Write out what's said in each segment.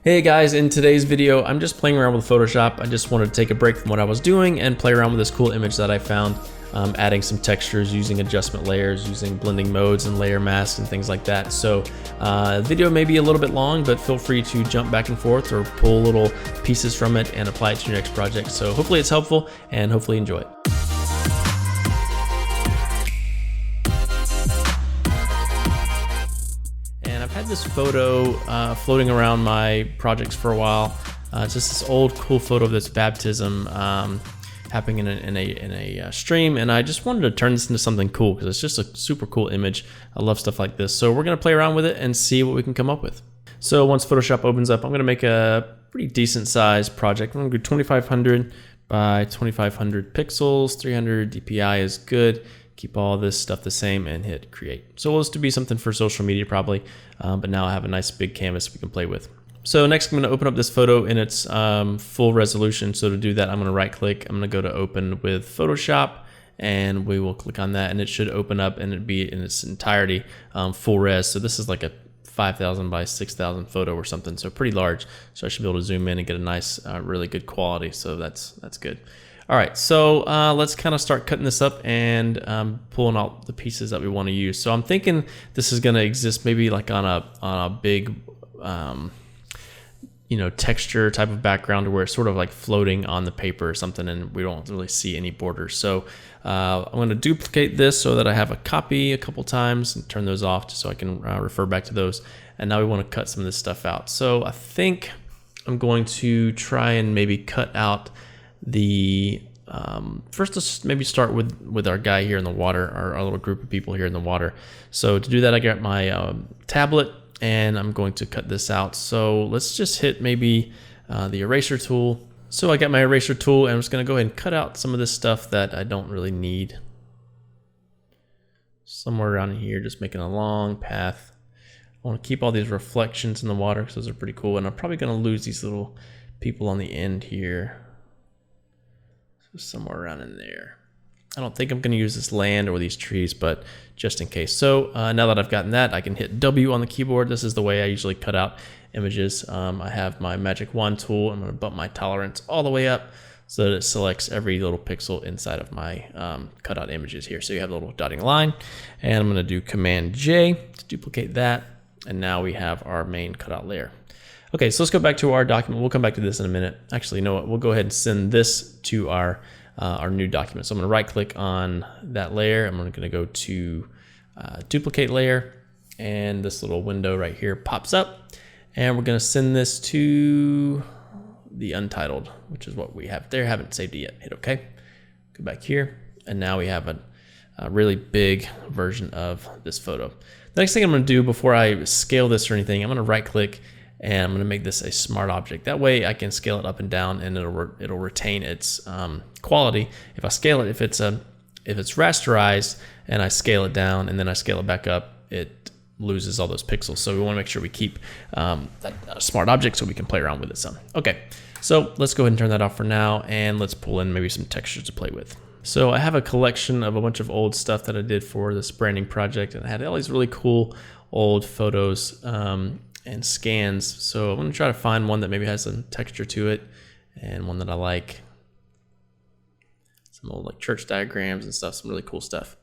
Hey guys, in today's video, I'm just playing around with Photoshop. I just wanted to take a break from what I was doing and play around with this cool image that I found, adding some textures, using adjustment layers, using blending modes and layer masks and things like that. So the video may be a little bit long, but feel free to jump back and forth or pull little pieces from it and apply it to your next project. So hopefully it's helpful and hopefully you enjoy it. I've had this photo floating around my projects for a while. It's just this old cool photo of this baptism happening in a stream, and I just wanted to turn this into something cool because it's just a super cool image. I love stuff like this. So we're gonna play around with it and see what we can come up with. So once Photoshop opens up, I'm gonna make a pretty decent sized project. I'm gonna do 2500 by 2500 pixels, 300 DPI is good. Keep all this stuff the same and hit create. So we'll just be something for social media probably, but now I have a nice big canvas we can play with. So next I'm gonna open up this photo in its full resolution. So to do that, I'm gonna right click, I'm gonna go to open with Photoshop, and we will click on that and it should open up and it'd be in its entirety full res. So this is like a 5,000 by 6,000 photo or something, so pretty large. So I should be able to zoom in and get a nice, really good quality. So that's good. All right, so let's kind of start cutting this up and pulling out the pieces that we want to use. So I'm thinking this is going to exist maybe like on a big, texture type of background where it's sort of like floating on the paper or something, and we don't really see any borders. So I'm going to duplicate this so that I have a copy a couple times and turn those off just so I can refer back to those. And now we want to cut some of this stuff out. So I think I'm going to try and maybe cut out the first. Let's maybe start with our guy here in the water, our little group of people here in the water. So to do that, I got my tablet and I'm going to cut this out. So let's just hit maybe the eraser tool. So I got my eraser tool and I'm just going to go ahead and cut out some of this stuff that I don't really need. Somewhere around here, just making a long path. I want to keep all these reflections in the water because those are pretty cool, and I'm probably going to lose these little people on the end here. Somewhere around in there. I don't think I'm going to use this land or these trees, but just in case. So now that I've gotten that, I can hit W on the keyboard. This is the way I usually cut out images. I have my magic wand tool. I'm going to bump my tolerance all the way up so that it selects every little pixel inside of my cutout images here. So you have a little dotting line, and I'm going to do Command J to duplicate that. And now we have our main cutout layer. Okay, so let's go back to our document. We'll come back to this in a minute. Actually, you know what? We'll go ahead and send this to our new document. So I'm going to right click on that layer. I'm going to go to duplicate layer, and this little window right here pops up, and we're going to send this to the untitled, which is what we have there. Haven't saved it yet. Hit OK. Go back here, and now we have a really big version of this photo. The next thing I'm going to do before I scale this or anything, I'm going to right click and I'm going to make this a smart object. That way I can scale it up and down, and it'll retain its quality. If I scale it, if it's rasterized and I scale it down and then I scale it back up, it loses all those pixels. So we want to make sure we keep that smart object so we can play around with it some. Okay, so let's go ahead and turn that off for now, and let's pull in maybe some textures to play with. So I have a collection of a bunch of old stuff that I did for this branding project, and I had all these really cool old photos and scans. So I'm going to try to find one that maybe has some texture to it and one that I like. Some old like church diagrams and stuff, some really cool stuff.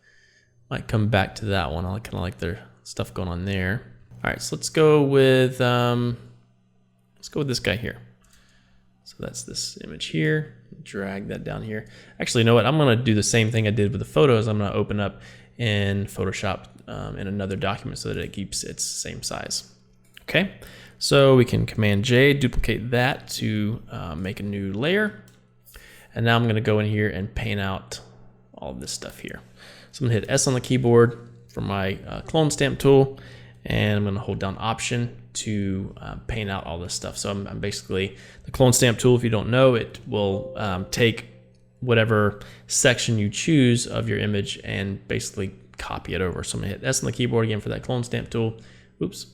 Might come back to that one. I kind of like their stuff going on there. All right, so let's go with this guy here. So that's this image here. Drag that down here. Actually, you know what? I'm going to do the same thing I did with the photos. I'm going to open up in Photoshop in another document so that it keeps its same size. Okay, so we can Command J, duplicate that to make a new layer. And now I'm going to go in here and paint out all of this stuff here. So I'm going to hit S on the keyboard for my clone stamp tool, and I'm going to hold down Option to paint out all this stuff. So I'm basically, the clone stamp tool, if you don't know, it will take whatever section you choose of your image and basically copy it over. So I'm going to hit S on the keyboard again for that clone stamp tool. Oops.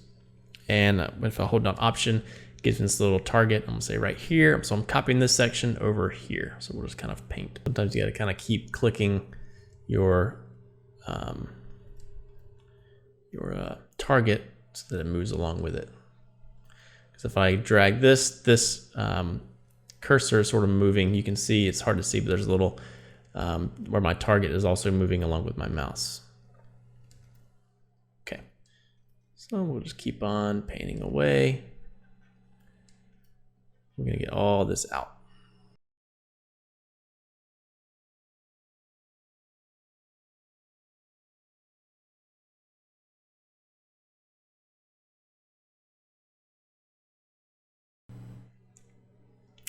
And if I hold down Option, it gives me this little target. I'm gonna say right here. So I'm copying this section over here. So we'll just kind of paint. Sometimes you gotta kind of keep clicking your target so that it moves along with it. Because if I drag this cursor is sort of moving. You can see, it's hard to see, but there's a little where my target is also moving along with my mouse. Okay, so we'll just keep on painting away. I'm gonna get all this out.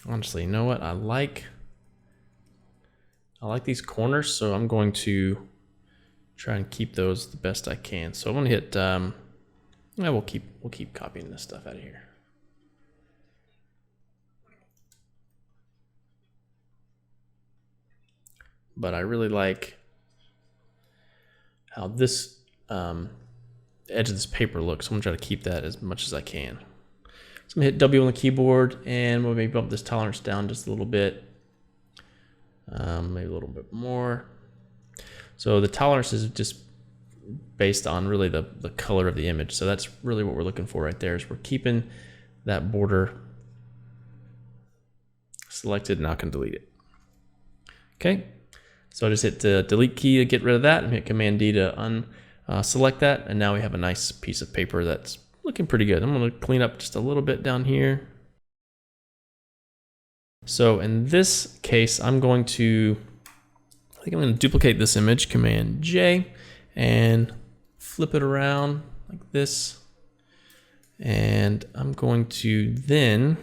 Honestly, you know what? I like these corners, so I'm going to try and keep those the best I can. So I'm gonna hit yeah, we'll keep copying this stuff out of here. But I really like how this edge of this paper looks. So I'm gonna try to keep that as much as I can. So I'm gonna hit W on the keyboard, and we'll maybe bump this tolerance down just a little bit. Maybe a little bit more. So the tolerance is just based on really the color of the image. So that's really what we're looking for right there, is we're keeping that border selected. Now I can delete it. Okay, so I just hit the delete key to get rid of that, and hit Command D to unselect that, and now we have a nice piece of paper that's looking pretty good. I'm gonna clean up just a little bit down here. So in this case, I think I'm going to duplicate this image, Command J, and flip it around like this. And I'm going to then,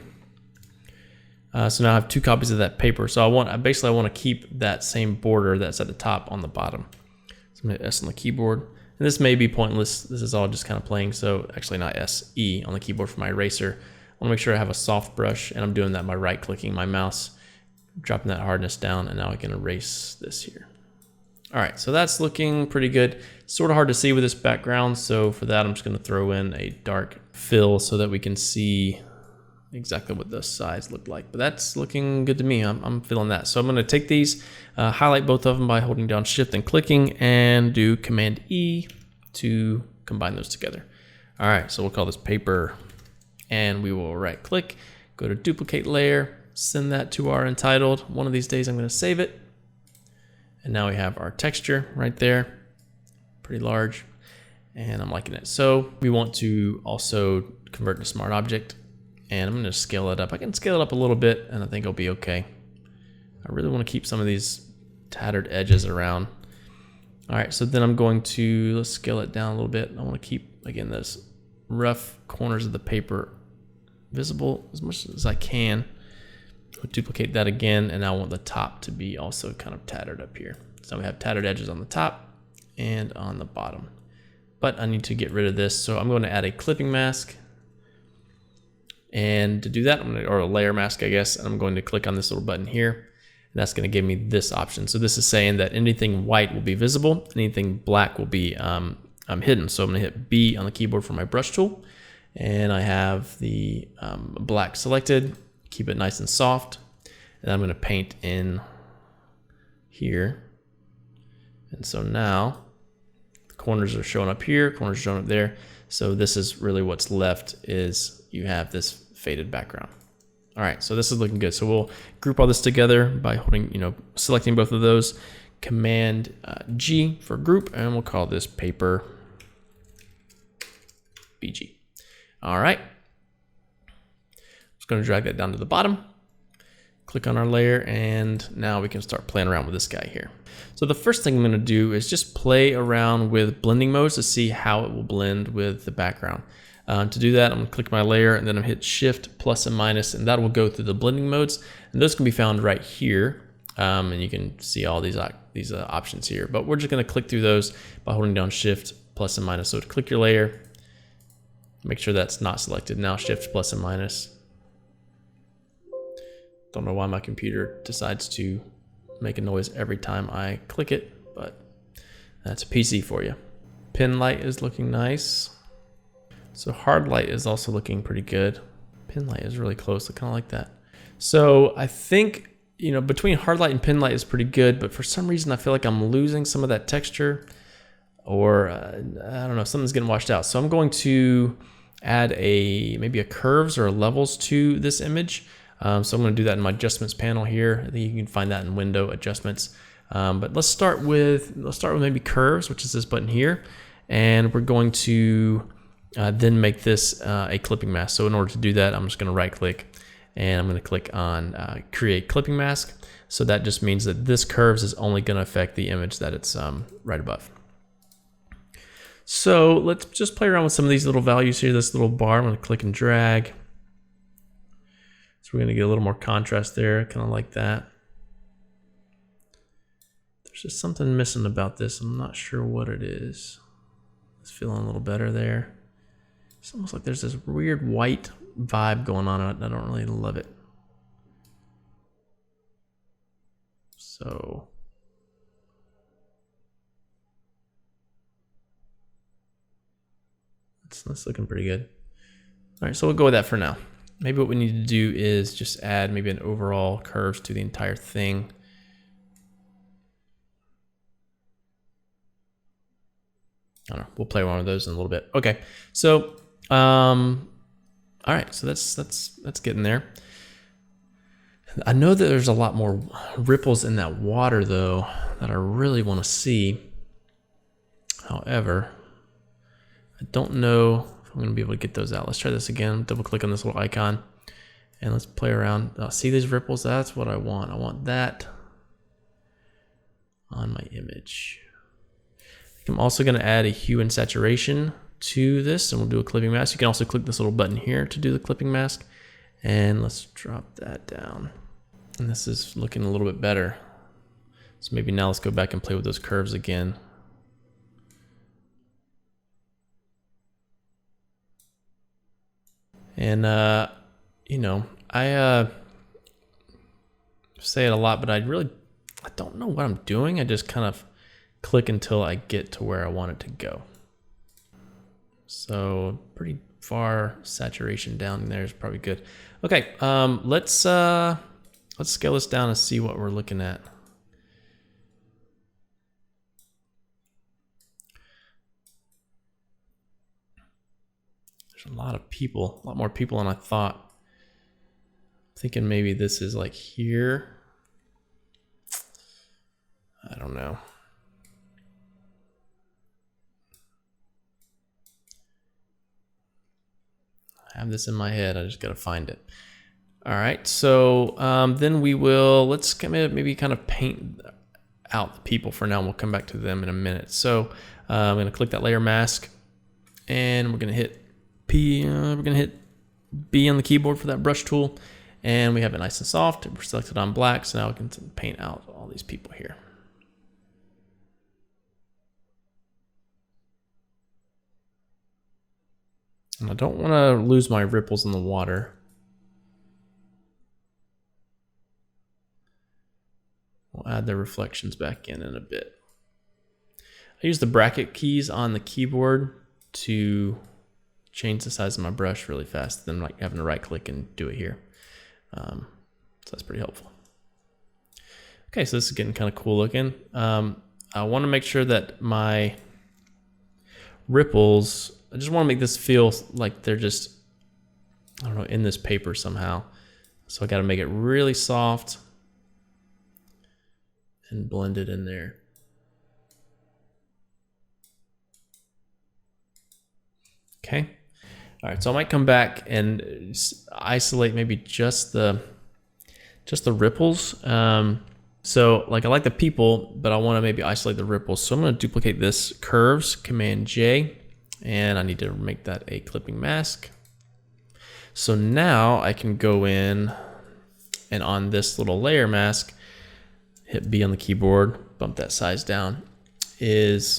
so now I have 2 copies of that paper. So I want to keep that same border that's at the top on the bottom. So I'm going to hit S on the keyboard. And this may be pointless. This is all just kind of playing. So actually not S, E on the keyboard for my eraser. I want to make sure I have a soft brush, and I'm doing that by right-clicking my mouse, dropping that hardness down, and now I can erase this here. All right, so that's looking pretty good. Sort of hard to see with this background, so for that I'm just going to throw in a dark fill so that we can see exactly what the sides look like. But that's looking good to me. I'm feeling that. So I'm going to take these, highlight both of them by holding down Shift and clicking, and do Command E to combine those together. All right, so we'll call this paper. And we will right click, go to duplicate layer, send that to our entitled. One of these days I'm going to save it. And now we have our texture right there, pretty large, and I'm liking it. So we want to also convert to smart object, and I'm going to scale it up. I can scale it up a little bit, and I think it'll be okay. I really want to keep some of these tattered edges around. All right, so then I'm going to, let's scale it down a little bit. I want to keep, again, those rough corners of the paper visible as much as I can. I'll duplicate that again, and I want the top to be also kind of tattered up here. So we have tattered edges on the top and on the bottom. But I need to get rid of this, so I'm going to add a clipping mask. And to do that, or a layer mask, I guess, and I'm going to click on this little button here. And that's going to give me this option. So this is saying that anything white will be visible, anything black will be hidden. So I'm going to hit B on the keyboard for my brush tool. And I have the black selected, keep it nice and soft. And I'm going to paint in here. And so now the corners are showing up here, corners are showing up there. So this is really what's left, is you have this faded background. All right, so this is looking good. So we'll group all this together by holding, selecting both of those. Command G for group, and we'll call this paper BG. All right. Just going to drag that down to the bottom. Click on our layer, and now we can start playing around with this guy here. So the first thing I'm going to do is just play around with blending modes to see how it will blend with the background. To do that, I'm going to click my layer, and then I'm hit Shift plus and minus, and that will go through the blending modes. And those can be found right here, and you can see all these options here. But we're just going to click through those by holding down Shift plus and minus. So to click your layer, make sure that's not selected. Now Shift plus and minus. Don't know why my computer decides to make a noise every time I click it, but that's a PC for you. Pin light is looking nice. So hard light is also looking pretty good. Pin light is really close. I kind of like that. So I think, between hard light and pin light is pretty good, but for some reason I feel like I'm losing some of that texture, or I don't know, something's getting washed out. So I'm going to add maybe a curves or a levels to this image. So I'm going to do that in my adjustments panel here. I think you can find that in window adjustments. But let's start with maybe curves, which is this button here, and we're going to then make this a clipping mask. So in order to do that, I'm just going to right click and I'm going to click on create clipping mask. So that just means that this curves is only going to affect the image that it's right above. So let's just play around with some of these little values here. This little bar, I'm going to click and drag. So we're going to get a little more contrast there, kind of like that. There's just something missing about this. I'm not sure what it is. It's feeling a little better there. It's almost like there's this weird white vibe going on. I don't really love it. So that's looking pretty good. All right, so we'll go with that for now. Maybe what we need to do is just add maybe an overall curves to the entire thing. I don't know, we'll play one of those in a little bit. Okay, so all right, so that's getting there. I know that there's a lot more ripples in that water though that I really want to see. However, I don't know if I'm going to be able to get those out. Let's try this again. Double click on this little icon and let's play around. See these ripples? That's what I want. I want that on my image. I'm also going to add a hue and saturation to this, and we'll do a clipping mask. You can also click this little button here to do the clipping mask, and let's drop that down. And this is looking a little bit better. So maybe now let's go back and play with those curves again. And you know, I say it a lot, but I don't know what I'm doing. I just kind of click until I get to where I want it to go. So pretty far saturation down there is probably good. Okay, let's scale this down and see what we're looking at. There's a lot of people, a lot more people than I thought. I'm thinking maybe this is like here. I don't know. I have this in my head, I just gotta find it. All right, so then let's maybe kind of paint out the people for now, and we'll come back to them in a minute. So I'm gonna click that layer mask, and we're gonna hit B on the keyboard for that brush tool, and we have it nice and soft. We're selected on black, so now we can paint out all these people here. And I don't want to lose my ripples in the water. We'll add the reflections back in a bit. I use the bracket keys on the keyboard to change the size of my brush really fast than like having to right click and do it here. So that's pretty helpful. Okay, so this is getting kind of cool looking. I want to make sure that my ripples, I just want to make this feel like they're just, I don't know, in this paper somehow. So I got to make it really soft and blend it in there. Okay. All right, so I might come back and isolate maybe just the ripples. So like I like the people, but I want to maybe isolate the ripples. So I'm going to duplicate this curves, Command J, and I need to make that a clipping mask. So now I can go in and on this little layer mask, hit B on the keyboard, bump that size down, I'm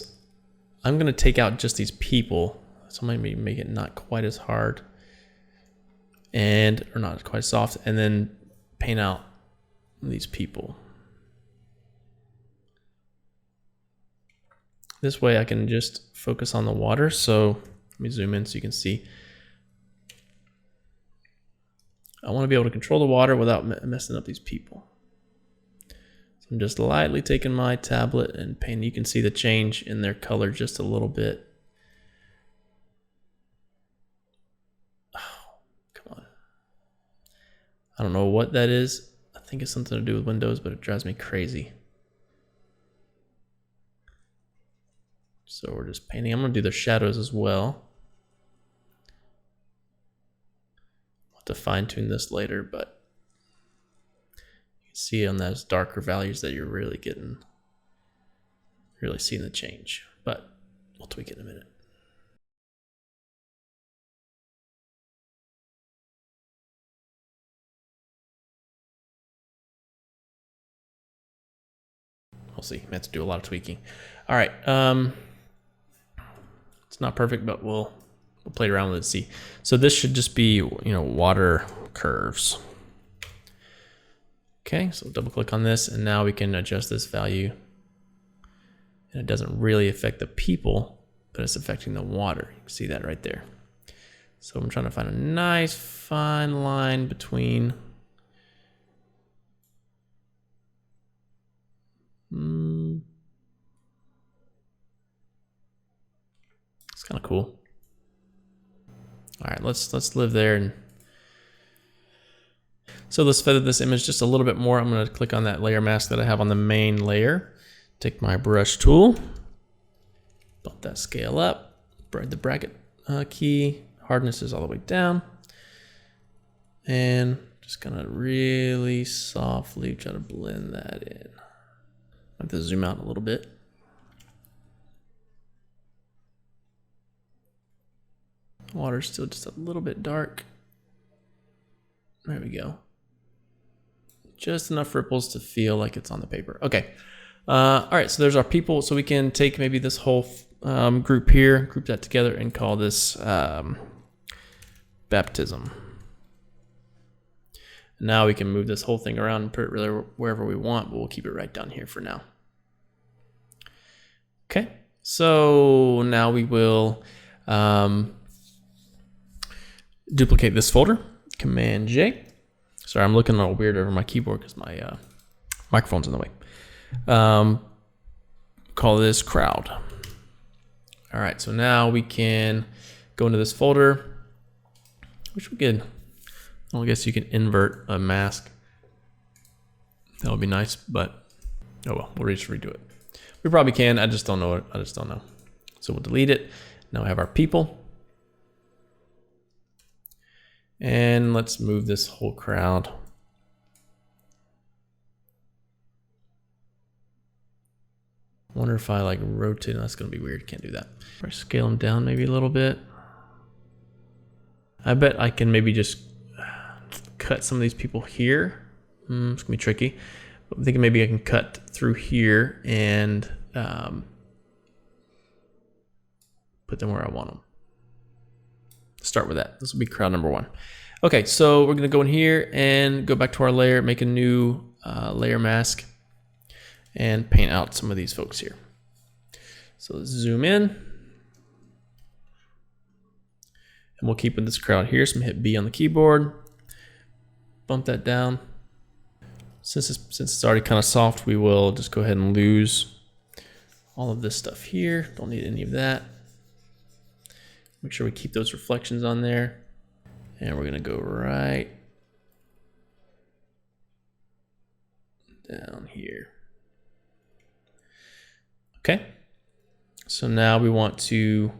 going to take out just these people. So maybe make it not quite as hard or not quite soft, and then paint out these people. This way I can just focus on the water. So let me zoom in so you can see. I want to be able to control the water without messing up these people. So I'm just lightly taking my tablet and painting. You can see the change in their color just a little bit. I don't know what that is. I think it's something to do with Windows, but it drives me crazy. So we're just painting. I'm gonna do the shadows as well. I'll have to fine tune this later, but you can see on those darker values that you're really seeing the change, but we'll tweak it in a minute. We'll see. I have to do a lot of tweaking. All right. It's not perfect, but we'll play around with it and see. So this should just be, water curves. Okay, so double click on this, and now we can adjust this value. And it doesn't really affect the people, but it's affecting the water. You can see that right there. So I'm trying to find a nice fine line between it's kind of cool. All right, let's live there. And so let's feather this image just a little bit more. I'm going to click on that layer mask that I have on the main layer. Take my brush tool, bump that scale up, the bracket key, hardness is all the way down, and just gonna really softly try to blend that in. I have to zoom out a little bit. Water's still just a little bit dark. There we go. Just enough ripples to feel like it's on the paper. Okay. All right, so there's our people. So we can take maybe this whole group here, group that together, and call this baptism. Now we can move this whole thing around and put it really wherever we want, but we'll keep it right down here for now. Okay, so now we will duplicate this folder, Command J. Sorry, I'm looking a little weird over my keyboard because my microphone's in the way. Call this crowd. All right, so now we can go into this folder, which we could, well, I guess you can invert a mask. That would be nice, but oh well, we'll just redo it. We probably can, I just don't know it. I just don't know. So we'll delete it. Now we have our people. And let's move this whole crowd. Wonder if I like rotate, that's gonna be weird, can't do that. Or scale them down maybe a little bit. I bet I can maybe just cut some of these people here. It's gonna be tricky. But I'm thinking maybe I can cut through here and put them where I want them. Start with that. This will be crowd number 1. Okay, so we're gonna go in here and go back to our layer, make a new layer mask, and paint out some of these folks here. So let's zoom in. And we'll keep with this crowd here. So I'm gonna hit B on the keyboard, bump that down. Since it's already kind of soft, we will just go ahead and lose all of this stuff here. Don't need any of that. Make sure we keep those reflections on there. And we're gonna go right down here. Okay, so now we want to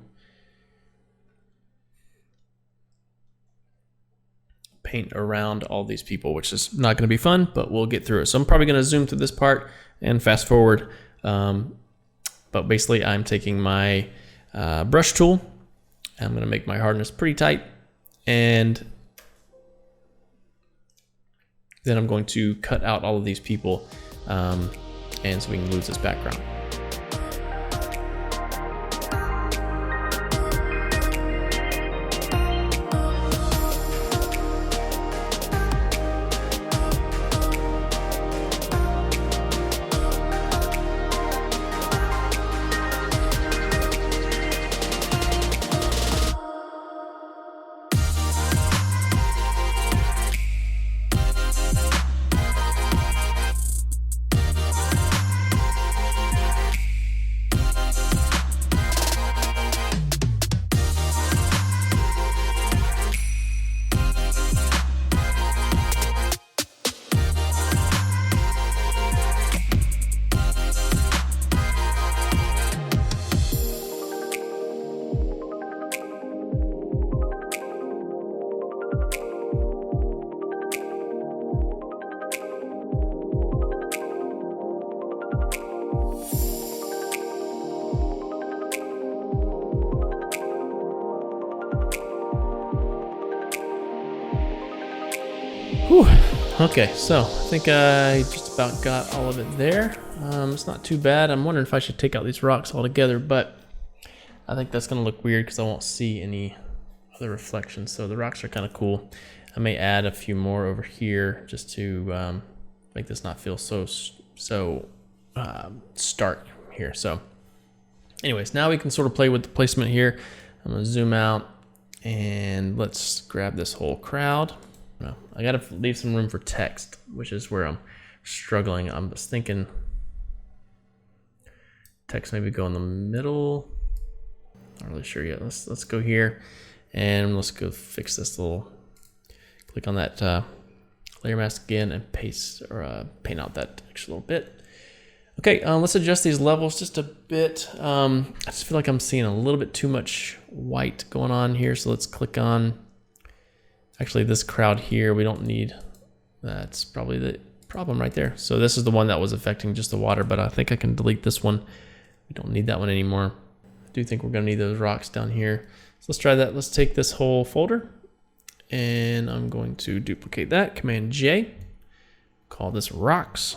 paint around all these people, which is not going to be fun, but we'll get through it. So I'm probably going to zoom through this part and fast forward. But basically I'm taking my brush tool. I'm going to make my hardness pretty tight, and then I'm going to cut out all of these people, and so we can lose this background. Whew. Okay, so I think I just about got all of it there. It's not too bad. I'm wondering if I should take out these rocks altogether, but I think that's gonna look weird because I won't see any other reflections. So the rocks are kind of cool. I may add a few more over here just to make this not feel so stark here. So anyways, now we can sort of play with the placement here. I'm gonna zoom out and let's grab this whole crowd. No, I gotta leave some room for text, which is where I'm struggling. I'm just thinking text maybe go in the middle. Not really sure yet. Let's go here and let's go fix this little, click on that layer mask again and paste or paint out that extra little bit. Okay, let's adjust these levels just a bit. I just feel like I'm seeing a little bit too much white going on here. So let's click on, actually this crowd here, we don't need, that's probably the problem right there. So this is the one that was affecting just the water, but I think I can delete this one. We don't need that one anymore. I do think we're gonna need those rocks down here. So let's try that. Let's take this whole folder and I'm going to duplicate that, Command J, call this rocks.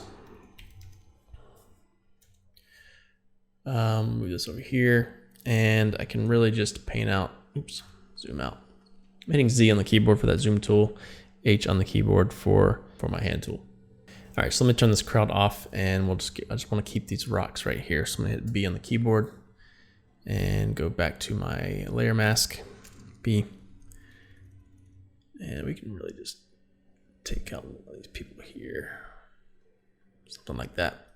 Move this over here and I can really just paint out, oops, zoom out. I'm hitting Z on the keyboard for that zoom tool, H on the keyboard for my hand tool. All right, so let me turn this crowd off and I just want to keep these rocks right here. So I'm gonna hit B on the keyboard and go back to my layer mask, B. And we can really just take out all these people here, something like that.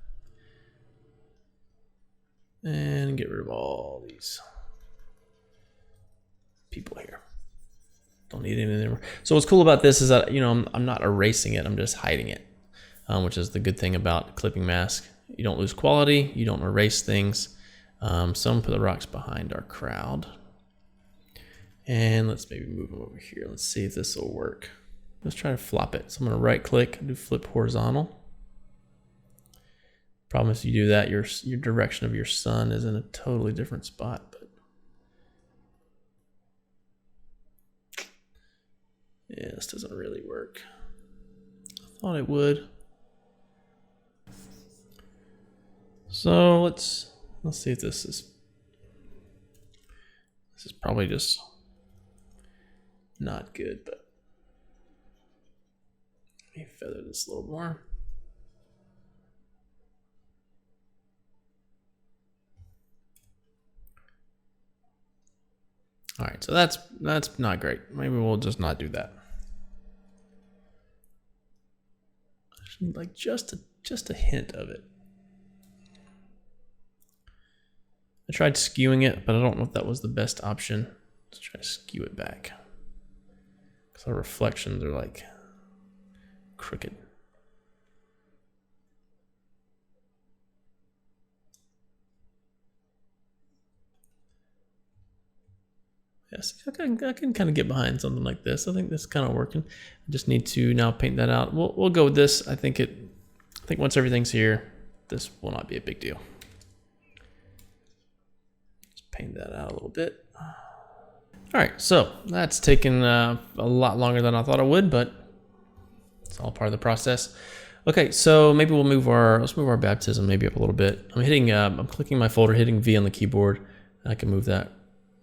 And get rid of all these people here. Don't need any anymore. So what's cool about this is that, you know, I'm not erasing it, I'm just hiding it, which is the good thing about clipping mask. You don't lose quality, you don't erase things. So I'm gonna put the rocks behind our crowd. And let's maybe move them over here. Let's see if this will work. Let's try to flop it. So I'm gonna right click, do flip horizontal. Problem is, if you do that, your direction of your sun is in a totally different spot. But yeah, this doesn't really work. I thought it would. So let's see if this is probably just not good, but let me feather this a little more. All right, so that's not great. Maybe we'll just not do that. Like just a hint of it. I tried skewing it, but I don't know if that was the best option. Let's try to skew it back. Because our reflections are like crooked. Yes, I can kind of get behind something like this. I think this is kind of working. I just need to now paint that out. We'll go with this. I think once everything's here, this will not be a big deal. Just paint that out a little bit. All right, so that's taken a lot longer than I thought it would, but it's all part of the process. Okay, so maybe let's move our baptism maybe up a little bit. I'm clicking my folder, hitting V on the keyboard, and I can move that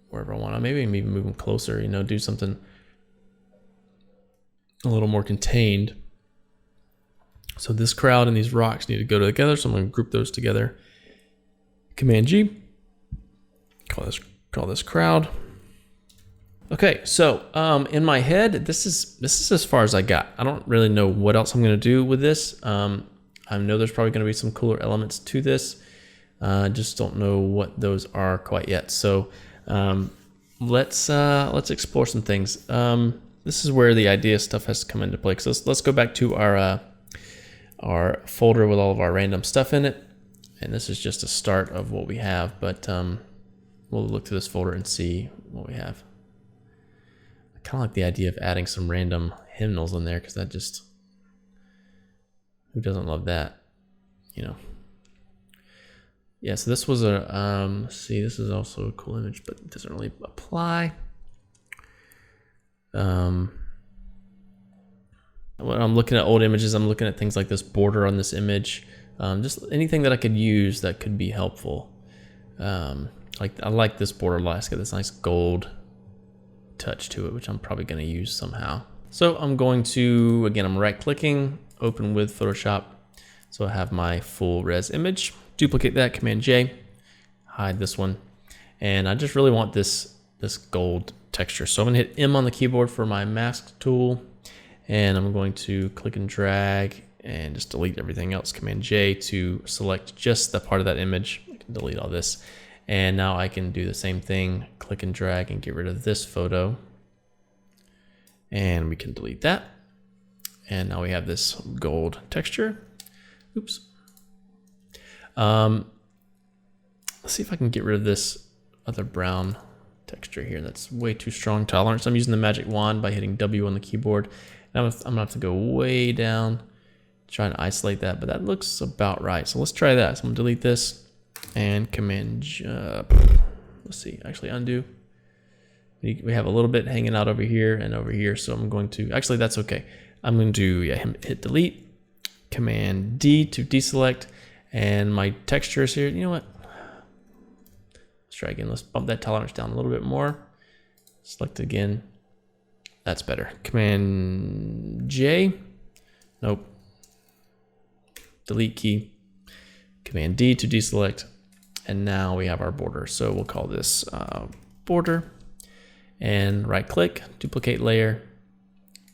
wherever I want. Maybe even move them closer, you know, do something a little more contained. So this crowd and these rocks need to go together, so I'm going to group those together. Command G, call this crowd. Okay, so in my head, this is as far as I got. I don't really know what else I'm going to do with this. I know there's probably going to be some cooler elements to this. Just don't know what those are quite yet. So let's explore some things. This is where the idea stuff has to come into play. So let's go back to our folder with all of our random stuff in it. And this is just a start of what we have, but we'll look through this folder and see what we have. I kind of like the idea of adding some random hymnals in there, because that just, who doesn't love that, you know? Yeah, so this was a, see, this is also a cool image, but it doesn't really apply. I when I'm looking at old images, I'm looking at things like this border on this image. Just anything that I could use that could be helpful. Like I like this border a lot. It's got this nice gold touch to it, which I'm probably going to use somehow. So I'm going to, again, I'm right clicking, open with Photoshop. So I have my full res image, duplicate that, Command J, hide this one. And I just really want this gold texture. So I'm gonna hit M on the keyboard for my mask tool. And I'm going to click and drag and just delete everything else. Command J to select just the part of that image. I can delete all this. And now I can do the same thing, click and drag and get rid of this photo. And we can delete that. And now we have this gold texture. Oops. Let's see if I can get rid of this other brown texture here. That's way too strong tolerance. I'm using the magic wand by hitting W on the keyboard. And I'm gonna have to go way down, try and isolate that, but that looks about right. So let's try that. So I'm gonna delete this and Command let's see, actually undo. We have a little bit hanging out over here and over here. So I'm going to, actually that's okay. I'm going to hit delete, Command D to deselect, and my textures here, you know what? Let's try again. Let's bump that tolerance down a little bit more. Select again. That's better. Command J. Nope. Delete key. Command D to deselect. And now we have our border. So we'll call this border. And right click, duplicate layer.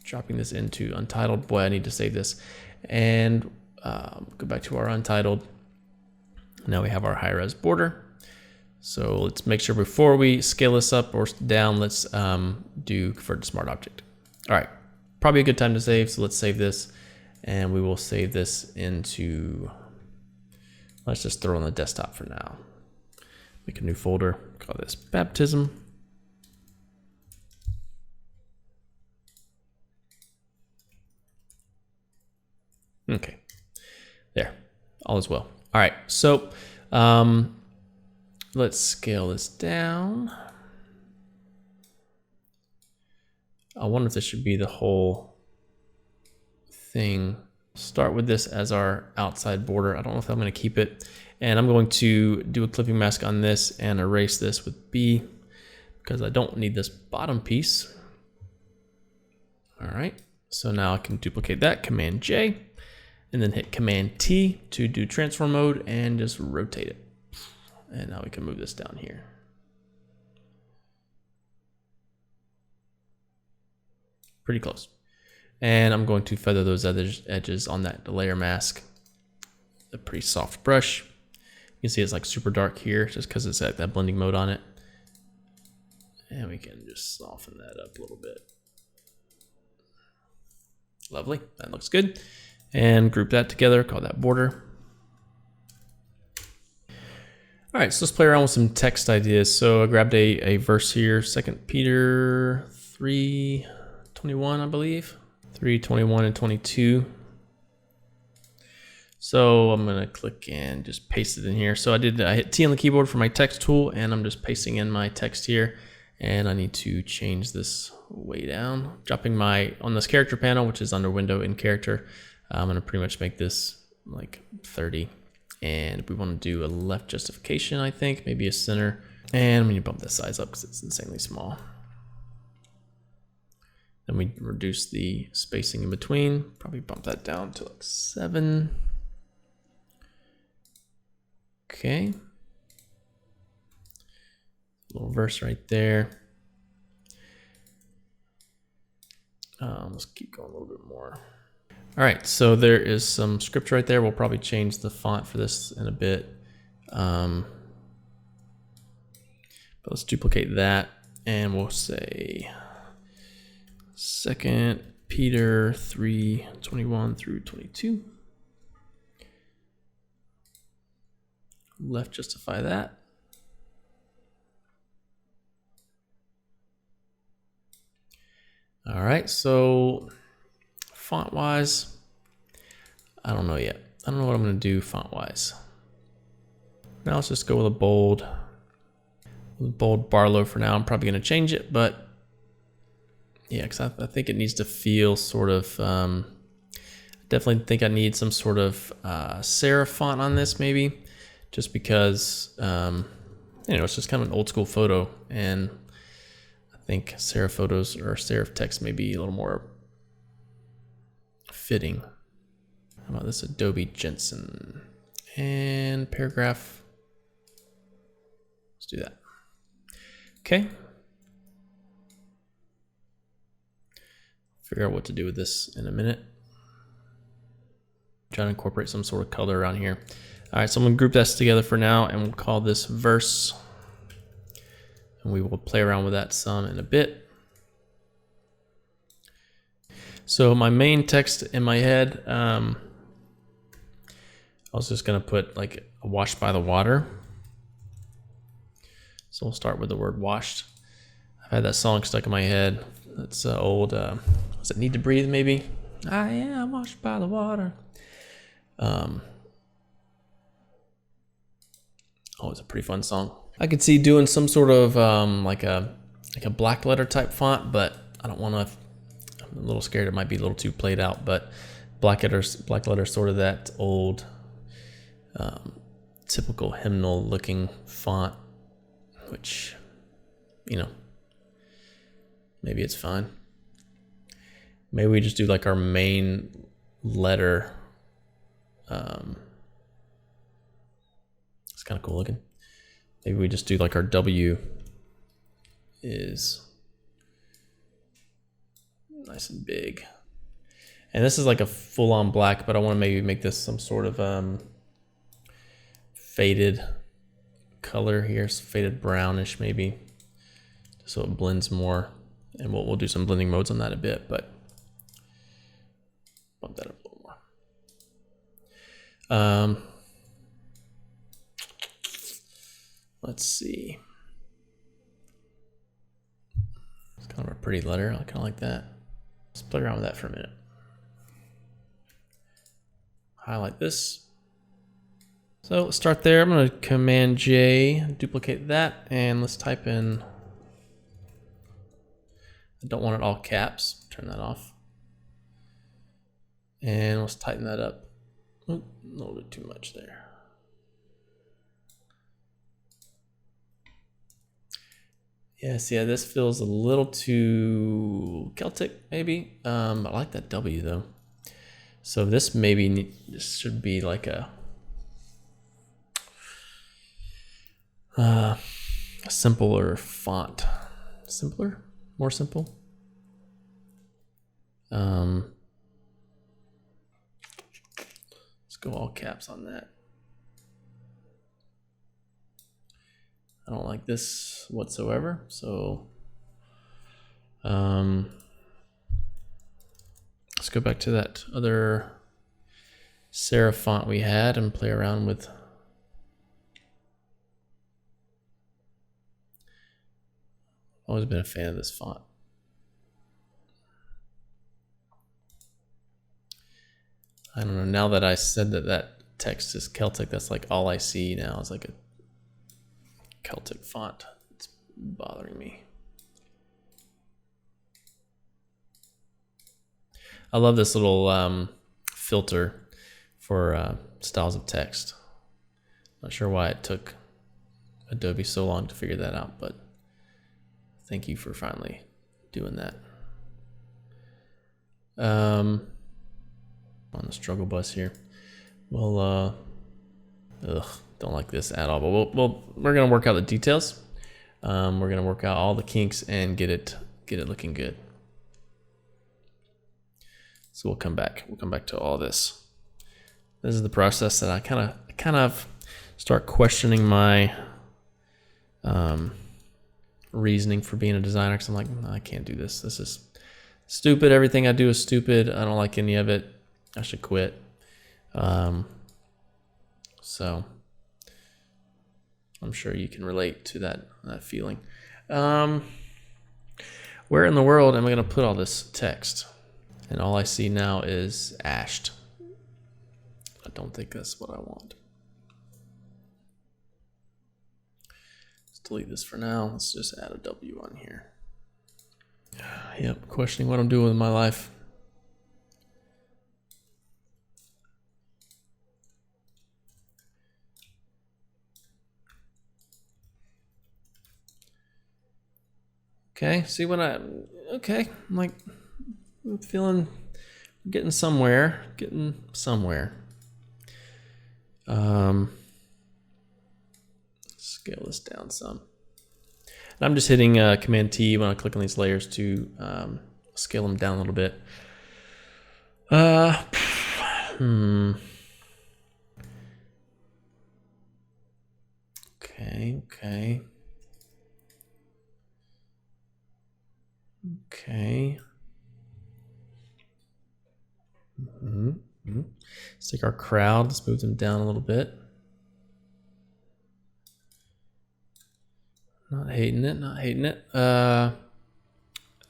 Dropping this into untitled. Boy, I need to save this. And go back to our untitled. Now we have our high res border. So let's make sure before we scale this up or down, let's do convert to smart object. All right, probably a good time to save. So let's save this and we will save this into, let's just throw it on the desktop for now. Make a new folder, call this baptism. Okay, there, all is well. All right, so let's scale this down. I wonder if this should be the whole thing. Start with this as our outside border. I don't know if I'm going to keep it. And I'm going to do a clipping mask on this and erase this with B because I don't need this bottom piece. All right, so now I can duplicate that, Command J, and then hit Command T to do transform mode and just rotate it. And now we can move this down here. Pretty close. And I'm going to feather those edges on that layer mask. A pretty soft brush. You can see it's like super dark here just because it's got that blending mode on it. And we can just soften that up a little bit. Lovely, that looks good. And group that together, call that border. All right, so let's play around with some text ideas. So I grabbed a verse here, 2 Peter 3:21, I believe. 3:21 and 22. So I'm gonna click and just paste it in here. So I hit T on the keyboard for my text tool and I'm just pasting in my text here. And I need to change this way down. Dropping on this character panel, which is under window in character. I'm gonna pretty much make this like 30. And we want to do a left justification, I think, maybe a center. And we need to bump this size up because it's insanely small. Then we reduce the spacing in between, probably bump that down to like 7. Okay. Little verse right there. Let's keep going a little bit more. All right, so there is some script right there. We'll probably change the font for this in a bit. But let's duplicate that and we'll say 2 Peter 3:21 through 22. Left justify that. All right, so font wise, I don't know yet. I don't know what I'm gonna do font wise. Now let's just go with a bold Barlow for now. I'm probably gonna change it, but yeah, because I think it needs to feel sort of Definitely think I need some sort of serif font on this, maybe, just because it's just kind of an old school photo, and I think serif photos or serif text may be a little more fitting. How about this Adobe Jensen and paragraph? Let's do that. Okay. Figure out what to do with this in a minute. Try to incorporate some sort of color around here. All right, so I'm gonna group this together for now, and we'll call this verse. And we will play around with that some in a bit. So my main text in my head, I was just gonna put like washed by the water. So we'll start with the word washed. I've had that song stuck in my head. That's old, does it Need to Breathe maybe? I am washed by the water. It's a pretty fun song. I could see doing some sort of like a black letter type font, but I don't want to. I'm a little scared it might be a little too played out. But black letters, sort of that old, typical hymnal looking font, which, maybe it's fine. Maybe we just do like our main letter. It's kind of cool looking. Maybe we just do like our W is nice and big. And this is like a full-on black, but I want to maybe make this some sort of faded color here, so faded brownish maybe, so it blends more. And we'll do some blending modes on that a bit, but bump that up a little more. Let's see. It's kind of a pretty letter. I kind of like that. Let's play around with that for a minute. Highlight this. So let's start there. I'm going to Command J, duplicate that, and let's type in. I don't want it all caps. Turn that off. And let's tighten that up. Oop, a little bit too much there. Yes, yeah, this feels a little too Celtic, maybe. I like that W though. So this this should be like a simpler font. Simpler? More simple? Let's go all caps on that. I don't like this whatsoever, so let's go back to that other serif font we had and play around with. Always been a fan of this font. I don't know, now that I said that text is Celtic, that's like all I see now is like a Celtic font. It's bothering me. I love this little filter for styles of text. Not sure why it took Adobe so long to figure that out, but thank you for finally doing that. On the struggle bus here. Well, don't like this at all, but we're gonna work out the details. We're gonna work out all the kinks and get it looking good. So we'll come back to all this. This is the process that I kind of start questioning my reasoning for being a designer, because I'm like, no, I can't do this. This is stupid. Everything I do is stupid. I don't like any of it. I should quit. So I'm sure you can relate to that feeling. Where in the world am I going to put all this text? And all I see now is ashed. I don't think that's what I want. Let's delete this for now. Let's just add a W on here. Yep, questioning what I'm doing with my life. Okay, see what okay, I'm like, I'm feeling, getting somewhere, Scale this down some. And I'm just hitting Command T when I click on these layers to scale them down a little bit. Okay. Let's take our crowd, let's move them down a little bit. Not hating it.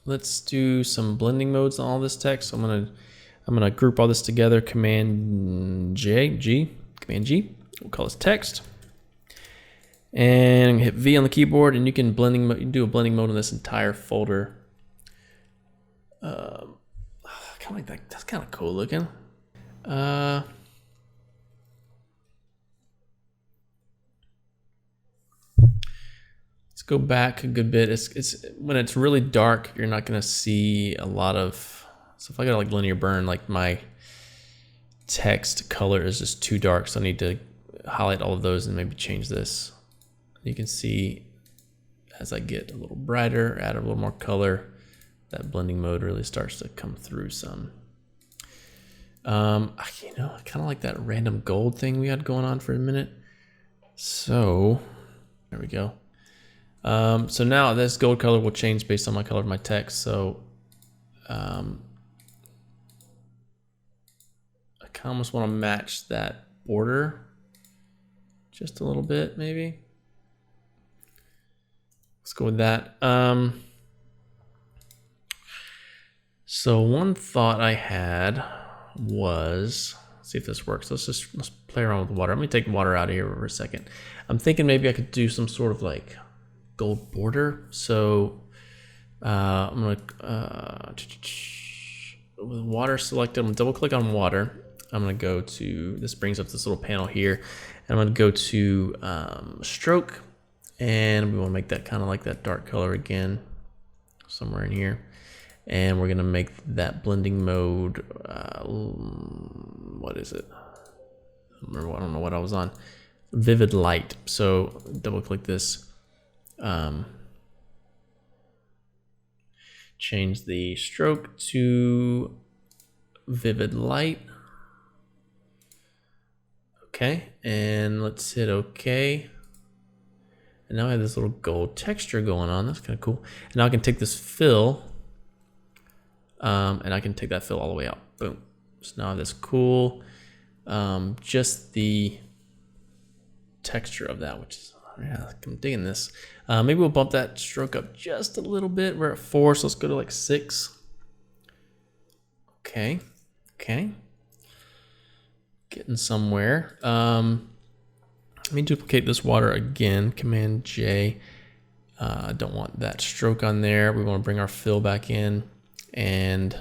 Let's do some blending modes on all this text. So I'm gonna group all this together. Command G. We'll call this text. And hit V on the keyboard, and you can do a blending mode on this entire folder. Kind of like that. That's kind of cool looking. Let's go back a good bit. It's when it's really dark, you're not gonna see a lot of. So if I go to like linear burn, like my text color is just too dark, so I need to highlight all of those and maybe change this. You can see as I get a little brighter, add a little more color, that blending mode really starts to come through some. You know, I kind of like that random gold thing we had going on for a minute. So there we go. So now this gold color will change based on my color of my text. So I kind of almost want to match that border just a little bit, maybe. Let's go with that. So one thought I had was, let's see if this works. Let's play around with water. Let me take water out of here for a second. I'm thinking maybe I could do some sort of like gold border. So I'm gonna with water selected, I'm gonna double click on water. I'm gonna go to, this brings up this little panel here, and I'm gonna go to stroke, and we want to make that kind of like that dark color again, somewhere in here. And we're gonna make that blending mode, what is it? I don't know what I was on. Vivid light. So double click this. Change the stroke to vivid light. Okay, and let's hit OK. And now I have this little gold texture going on. That's kind of cool. And now I can take this fill, and I can take that fill all the way out. Boom. So now I have this cool, just the texture of that, which is, yeah, I'm digging this. Maybe we'll bump that stroke up just a little bit. We're at 4, so let's go to like 6. Okay. Getting somewhere. Let me duplicate this water again. Command J. I don't want that stroke on there. We want to bring our fill back in and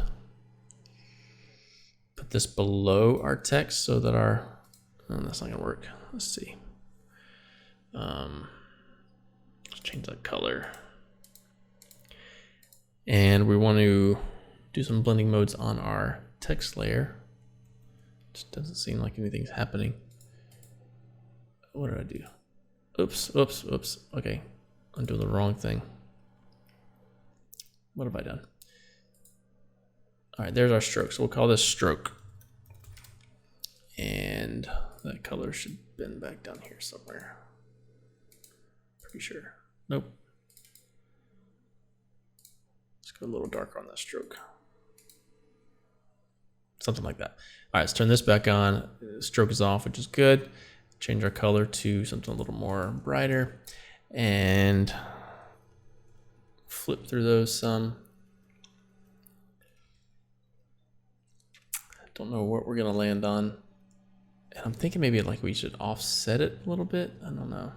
put this below our text so that our, that's not gonna work. Let's see. Let's change that color. And we want to do some blending modes on our text layer. Just doesn't seem like anything's happening. What did I do? Oops. Okay, I'm doing the wrong thing. What have I done? All right, there's our stroke. So we'll call this stroke. And that color should bend back down here somewhere. Pretty sure. Nope. Let's go a little darker on that stroke. Something like that. All right, let's turn this back on. Stroke is off, which is good. Change our color to something a little more brighter and flip through those some. Don't know what we're gonna land on. And I'm thinking maybe like we should offset it a little bit. I don't know.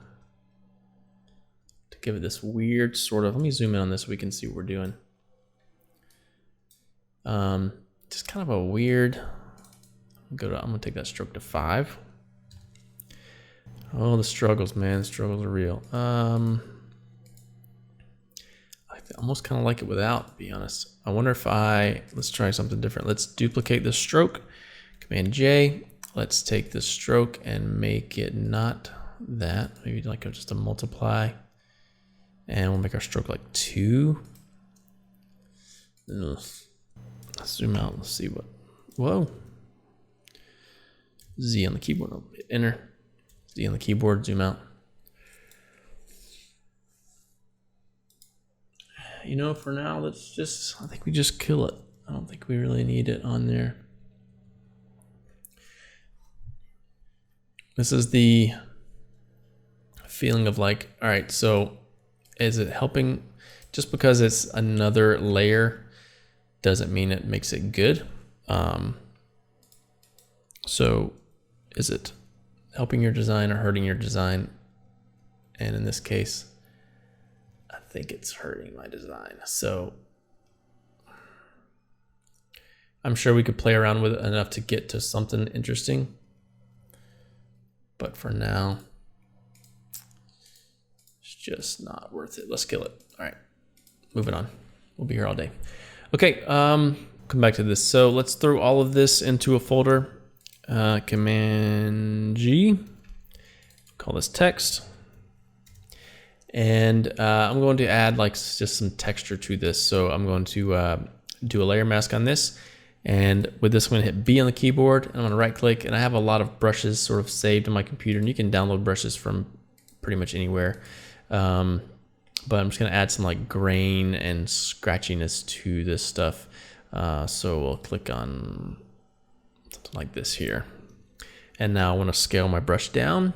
To give it this weird sort of, let me zoom in on this so we can see what we're doing. Just kind of a weird, I'm gonna take that stroke to 5. Oh, the struggles, man. The struggles are real. I almost kind of like it without, to be honest. I wonder if let's try something different. Let's duplicate the stroke, Command J. Let's take the stroke and make it not that, maybe like just a multiply. And we'll make our stroke like 2. Ugh. Let's zoom out, let's see what, whoa. Z on the keyboard, I'll hit enter. Z on the keyboard, zoom out. You know, for now, I think we just kill it. I don't think we really need it on there. This is the feeling of like, all right, so is it helping? Just because it's another layer doesn't mean it makes it good. So is it helping your design or hurting your design? And in this case, I think it's hurting my design. So I'm sure we could play around with it enough to get to something interesting. But for now, it's just not worth it. Let's kill it. All right, moving on. We'll be here all day. Okay, come back to this. So let's throw all of this into a folder. Command G, call this text. And I'm going to add like just some texture to this. So I'm going to do a layer mask on this. And with this, I'm going to hit B on the keyboard. And I'm going to right click. And I have a lot of brushes sort of saved in my computer. And you can download brushes from pretty much anywhere. But I'm just going to add some like grain and scratchiness to this stuff. So we'll click on something like this here. And now I want to scale my brush down.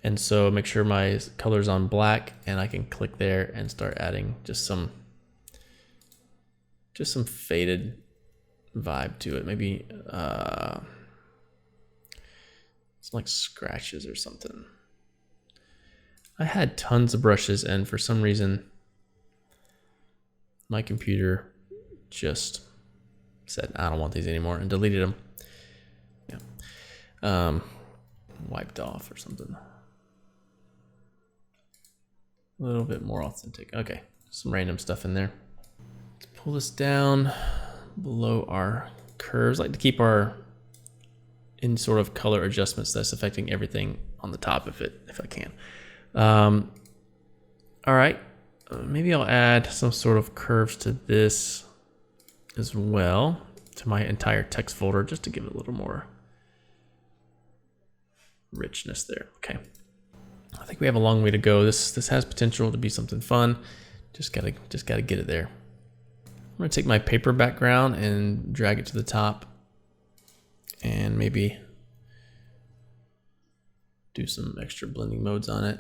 And so make sure my color's on black, and I can click there and start adding just some faded vibe to it. Maybe some like scratches or something. I had tons of brushes, and for some reason my computer just said I don't want these anymore and deleted them. Yeah. Wiped off or something. A little bit more authentic. Okay, some random stuff in there. Let's pull this down below our curves. I like to keep our in sort of color adjustments that's affecting everything on the top of it if I can. All right, maybe I'll add some sort of curves to this as well, to my entire text folder, just to give it a little more richness there. Okay. I think we have a long way to go. This has potential to be something fun. Just gotta get it there. I'm gonna take my paper background and drag it to the top, and maybe do some extra blending modes on it.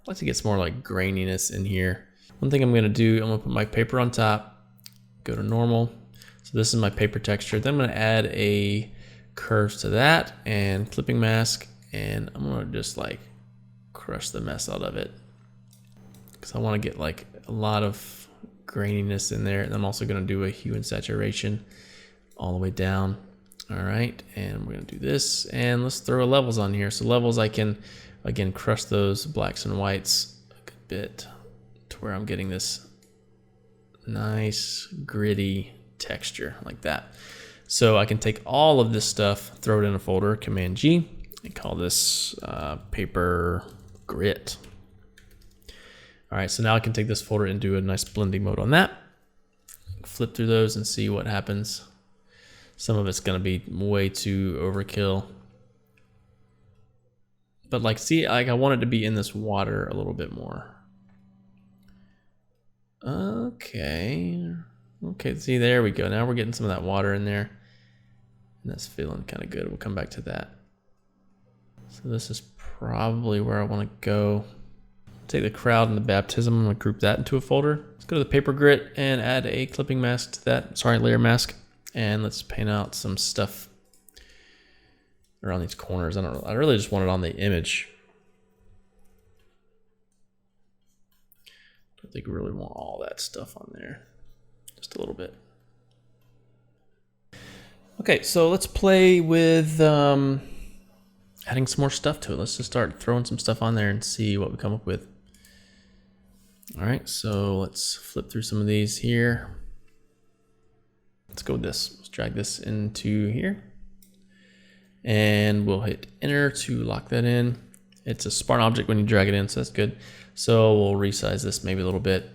I'd like to get some more like graininess in here. One thing I'm gonna do, I'm gonna put my paper on top, go to normal. So this is my paper texture. Then I'm gonna add a curves to that and clipping mask. And I'm gonna just like crush the mess out of it, because I want to get like a lot of graininess in there. And I'm also gonna do a hue and saturation all the way down. All right, and we're gonna do this, and let's throw levels on here. So levels, I can again crush those blacks and whites a good bit to where I'm getting this nice gritty texture like that. So I can take all of this stuff, throw it in a folder, Command G, and call this paper grit. All right, so now I can take this folder and do a nice blending mode on that. Flip through those and see what happens. Some of it's gonna be way too overkill. But like, see, like I want it to be in this water a little bit more. Okay, see, there we go. Now we're getting some of that water in there. And that's feeling kind of good. We'll come back to that. So this is probably where I want to go. Take the crowd and the baptism. I'm going to group that into a folder. Let's go to the paper grit and add a clipping mask to that. Sorry, layer mask. And let's paint out some stuff around these corners. I really just want it on the image. I don't think we really want all that stuff on there. Just a little bit. Okay, so let's play with adding some more stuff to it. Let's just start throwing some stuff on there and see what we come up with. All right, so let's flip through some of these here. Let's go with this. Let's drag this into here. And we'll hit enter to lock that in. It's a Spartan object when you drag it in, so that's good. So we'll resize this maybe a little bit.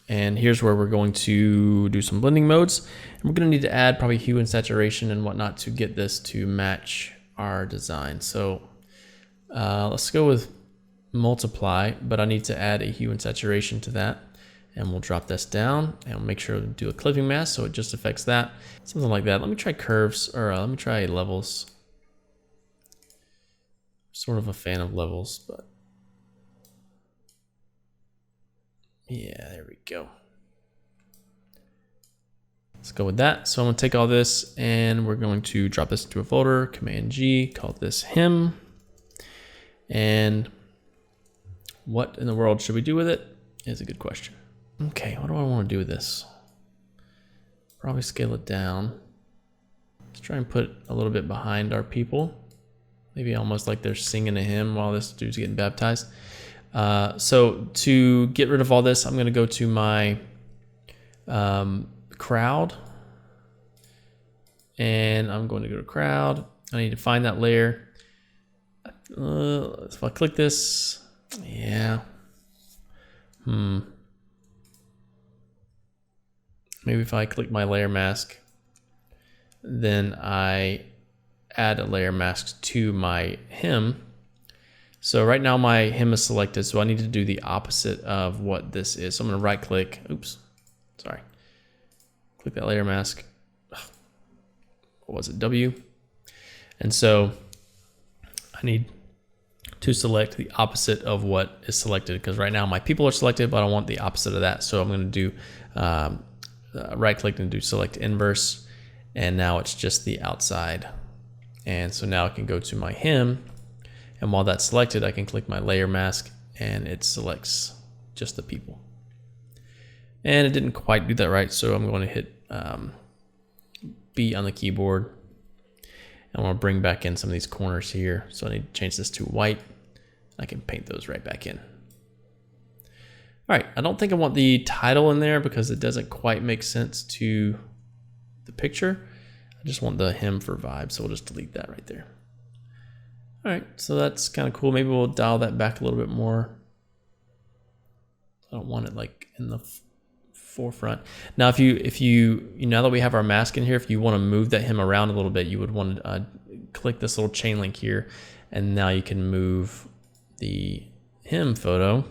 And here's where we're going to do some blending modes. And we're gonna need to add probably hue and saturation and whatnot to get this to match our design. So let's go with multiply, but I need to add a hue and saturation to that. And we'll drop this down and we'll make sure to do a clipping mask so it just affects that. Something like that. Let me try curves, or let me try levels. Sort of a fan of levels, but yeah, there we go. Let's go with that. So I'm gonna take all this and we're going to drop this into a folder, Command G, call this him. And what in the world should we do with it is a good question. Okay, what do I want to do with this? Probably scale it down. Let's try and put a little bit behind our people. Maybe almost like they're singing a hymn while this dude's getting baptized. So to get rid of all this, I'm going to go to my crowd. And I'm going to go to crowd. I need to find that layer. If I click this, yeah. Maybe if I click my layer mask, then I add a layer mask to my him. So right now my him is selected, so I need to do the opposite of what this is. So I'm gonna right click, oops, sorry. Click that layer mask. What was it, W? And so I need to select the opposite of what is selected, because right now my people are selected, but I want the opposite of that. So I'm gonna do right click and do select inverse, and now it's just the outside. And so now I can go to my him, and while that's selected, I can click my layer mask and it selects just the people. And it didn't quite do that right, so I'm going to hit B on the keyboard. And I want to bring back in some of these corners here. So I need to change this to white. I can paint those right back in. All right, I don't think I want the title in there because it doesn't quite make sense to the picture. I just want the him for vibe, so we'll just delete that right there. All right, so that's kind of cool. Maybe we'll dial that back a little bit more. I don't want it like in the forefront. Now, if you now that we have our mask in here, if you want to move that him around a little bit, you would want to click this little chain link here, and now you can move the him photo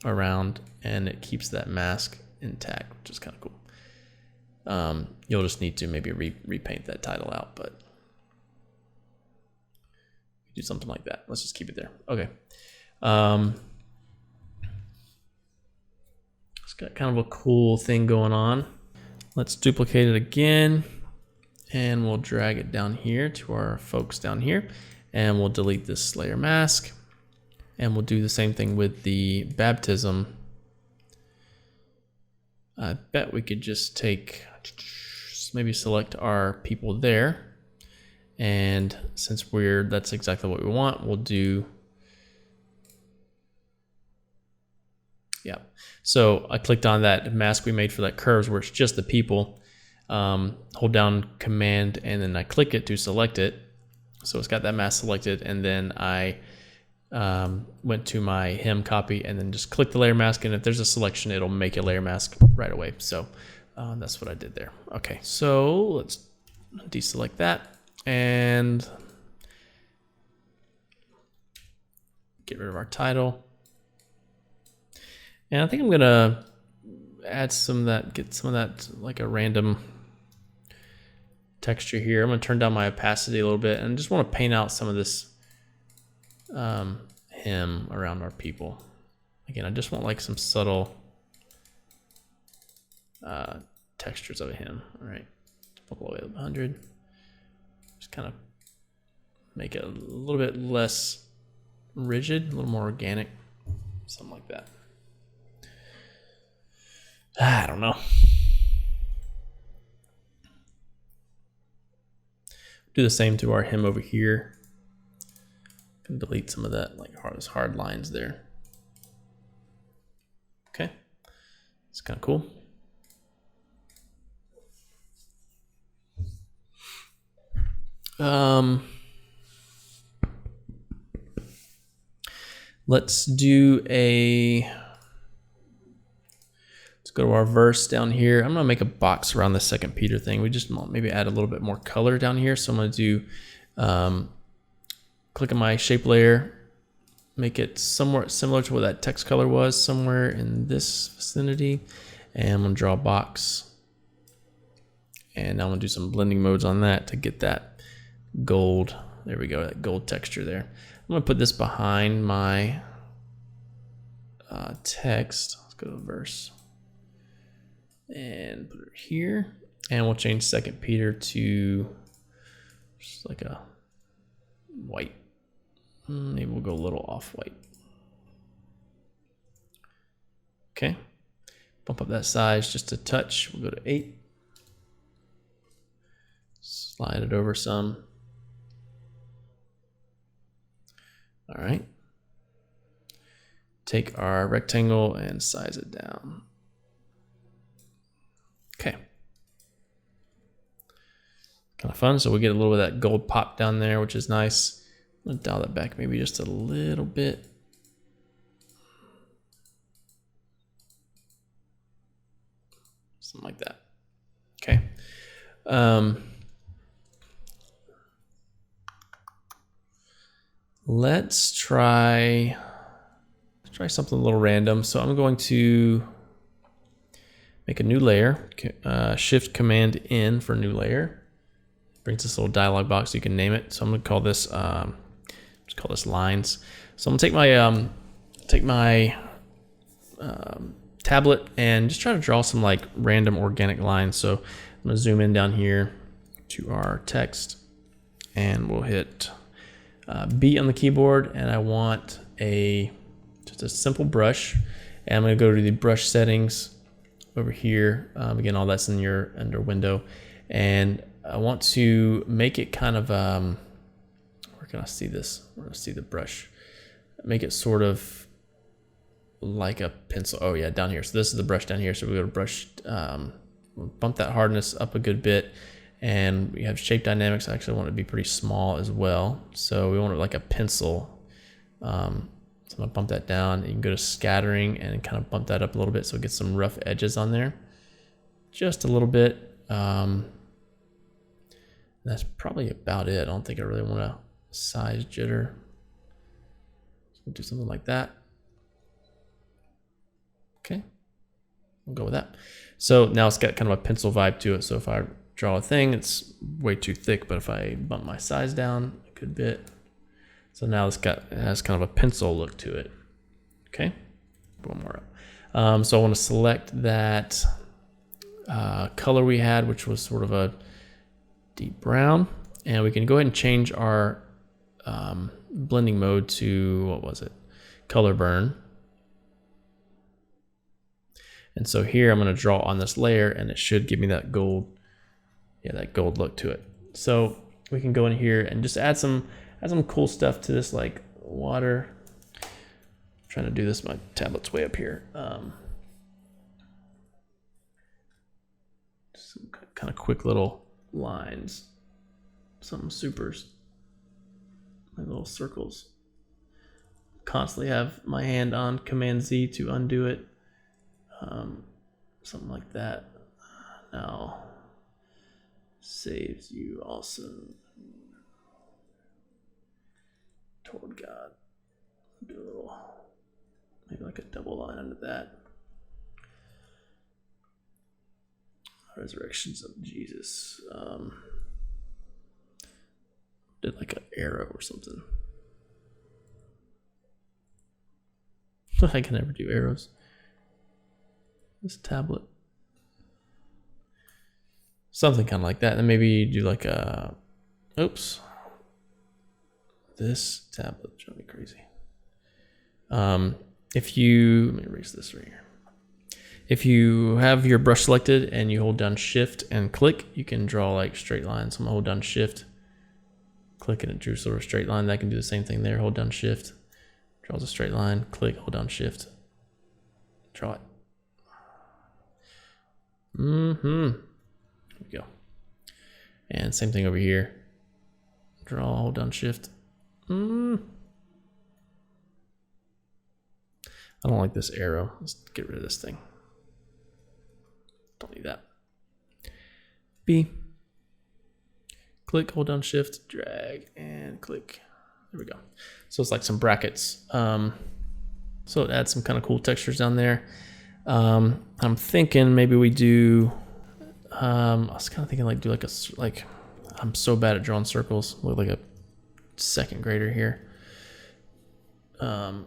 around, and it keeps that mask intact, which is kind of cool. You'll just need to maybe repaint that title out, but do something like that. Let's just keep it there. Okay. It's got kind of a cool thing going on. Let's duplicate it again, and we'll drag it down here to our folks down here, and we'll delete this layer mask, and we'll do the same thing with the baptism. I bet we could just take, maybe select our people there. And since that's exactly what we want, we'll do, yeah. So I clicked on that mask we made for that curves where it's just the people. Hold down Command and then I click it to select it. So it's got that mask selected, and then I went to my him copy and then just click the layer mask, and if there's a selection, it'll make a layer mask right away. So that's what I did there. Okay, so let's deselect that and get rid of our title. And I think I'm gonna add some of that, get some of that like a random texture here. I'm gonna turn down my opacity a little bit and just want to paint out some of this him around our people. Again, I just want like some subtle textures of a him. All right, all the way up 100. Just kind of make it a little bit less rigid, a little more organic, something like that. I don't know. Do the same to our him over here. Can delete some of that, like those hard lines there. Okay, It's kind of cool. Let's go to our verse down here. I'm gonna make a box around the second Peter thing. We just maybe add a little bit more color down here. So I'm gonna do, click on my shape layer, make it somewhat similar to what that text color was, somewhere in this vicinity. And I'm gonna draw a box. And now I'm gonna do some blending modes on that to get that gold, there we go, that gold texture there. I'm gonna put this behind my text. Let's go to verse and put it here. And we'll change second Peter to just like a white. Maybe we'll go a little off-white. Okay, bump up that size just a touch. We'll go to 8. Slide it over some. All right. Take our rectangle and size it down. Okay. Kind of fun. So we get a little bit of that gold pop down there, which is nice. I'm gonna dial that back maybe just a little bit. Something like that. Okay. Let's try something a little random. So I'm going to make a new layer, Shift Command N for new layer. Brings this little dialog box, you can name it. So I'm gonna call this, just call this lines. So I'm gonna take my tablet and just try to draw some like random organic lines. So I'm gonna zoom in down here to our text and we'll hit B on the keyboard, and I want just a simple brush. And I'm gonna go to the brush settings over here. Again, all that's in your under window. And I want to make it kind of, where can I see this? Where do I see the brush? Make it sort of like a pencil. Oh yeah, down here. So this is the brush down here. So we go to brush, bump that hardness up a good bit. And we have shape dynamics. I actually want it to be pretty small as well. So we want it like a pencil. So I'm gonna bump that down. You can go to scattering and kind of bump that up a little bit so it gets some rough edges on there. Just a little bit. That's probably about it. I don't think I really want to size jitter. So we'll do something like that. Okay, we'll go with that. So now it's got kind of a pencil vibe to it. So if I draw a thing, it's way too thick, but if I bump my size down a good bit, so now it has kind of a pencil look to it. Okay, one more up. So I want to select that color we had, which was sort of a deep brown, and we can go ahead and change our blending mode to, what was it? Color burn. And so here I'm going to draw on this layer, and it should give me that gold, that gold look to it. So we can go in here and just add some cool stuff to this, like water. I'm trying to do this, my tablet's way up here. Some kind of quick little lines, some supers, like little circles. Constantly have my hand on Command Z to undo it. Something like that. Now saves you also toward God. Do a little, maybe like a double line under that. Resurrections of Jesus. Did like an arrow or something. I can never do arrows. This tablet. Something kind of like that. And then maybe you do like a, oops. This tablet drove me crazy. If you, let me erase this right here. If you have your brush selected and you hold down Shift and click, you can draw like straight lines. So I'm gonna hold down Shift, click, and it drew sort of a straight line. That can do the same thing there. Hold down Shift, draws a straight line, click, hold down Shift, draw it. There we go. And same thing over here. Draw, hold down shift. I don't like this arrow. Let's get rid of this thing. Don't need that. B. Click, hold down shift, drag, and click. There we go. So it's like some brackets. So it adds some kind of cool textures down there. I'm thinking maybe we do, I was kind of thinking like do like I'm so bad at drawing circles. Look like a second grader here. You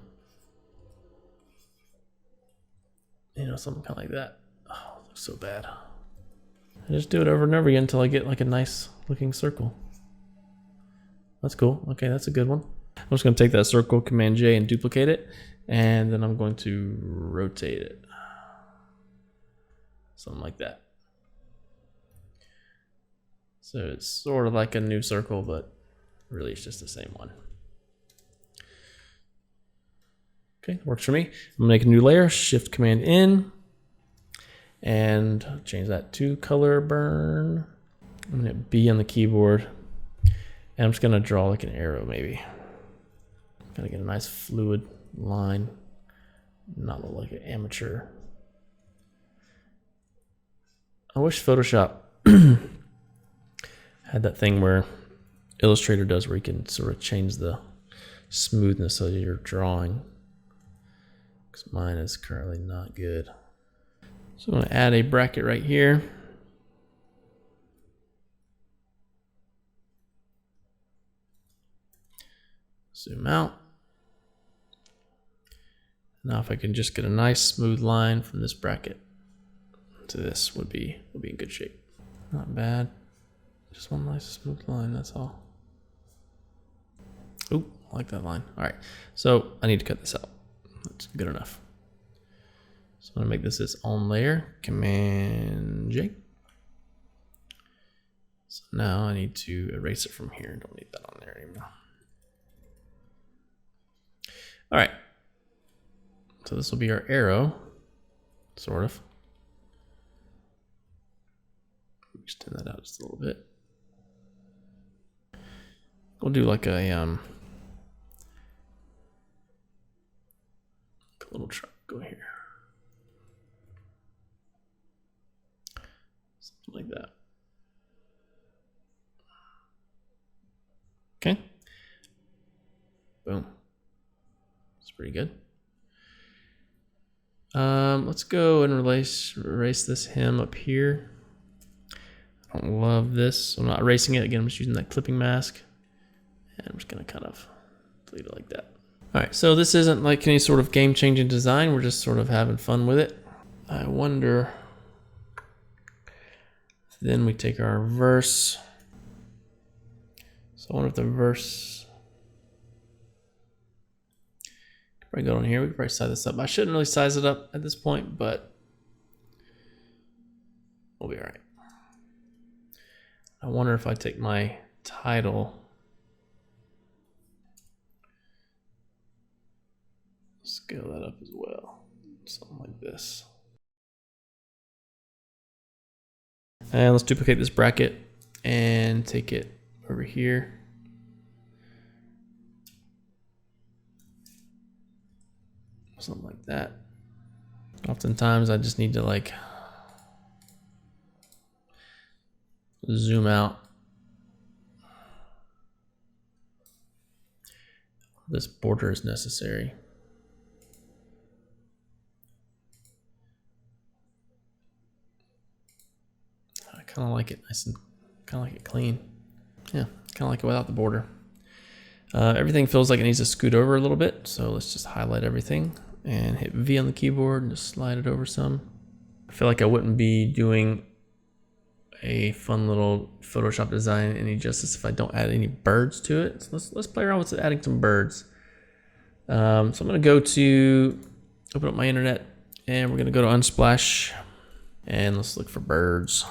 know, something kind of like that. Oh, looks so bad. I just do it over and over again until I get like a nice looking circle. That's cool. Okay, that's a good one. I'm just going to take that circle, Command J, and duplicate it, and then I'm going to rotate it. Something like that. So it's sort of like a new circle, but really it's just the same one. Okay, works for me. I'm gonna make a new layer, Shift Command N, and change that to color burn. I'm gonna hit B on the keyboard, and I'm just gonna draw like an arrow maybe. Gotta get a nice fluid line, not look like an amateur. I wish Photoshop had that thing where Illustrator does, where you can sort of change the smoothness of your drawing. Because mine is currently not good. So I'm going to add a bracket right here. Zoom out. Now if I can just get a nice smooth line from this bracket to this, would be in good shape. Not bad. Just one nice smooth line, that's all. Ooh, I like that line. All right, so I need to cut this out. That's good enough. So I'm gonna make this its own layer, Command J. So now I need to erase it from here. Don't need that on there anymore. All right, so this will be our arrow, sort of. Extend that out just a little bit. We'll do like a little triangle here. Something like that. Okay. Boom. That's pretty good. Let's go and erase this hem up here. I don't love this, so I'm not erasing it. Again, I'm just using that clipping mask. And I'm just gonna kind of leave it like that. All right, so this isn't like any sort of game-changing design. We're just sort of having fun with it. I wonder, then we take our verse. So I wonder if the verse, probably go down here. We could probably size this up. I shouldn't really size it up at this point, but we'll be all right. I wonder if I take my title, scale that up as well, something like this. And let's duplicate this bracket and take it over here. Something like that. Oftentimes I just need to like zoom out. This border is necessary. I kind of like it nice and kind of like it clean. Yeah, kind of like it without the border. Everything feels like it needs to scoot over a little bit, so let's just highlight everything and hit V on the keyboard and just slide it over some. I feel like I wouldn't be doing a fun little Photoshop design any justice if I don't add any birds to it. So let's play around with adding some birds. So I'm gonna go to open up my internet and we're gonna go to Unsplash and let's look for birds.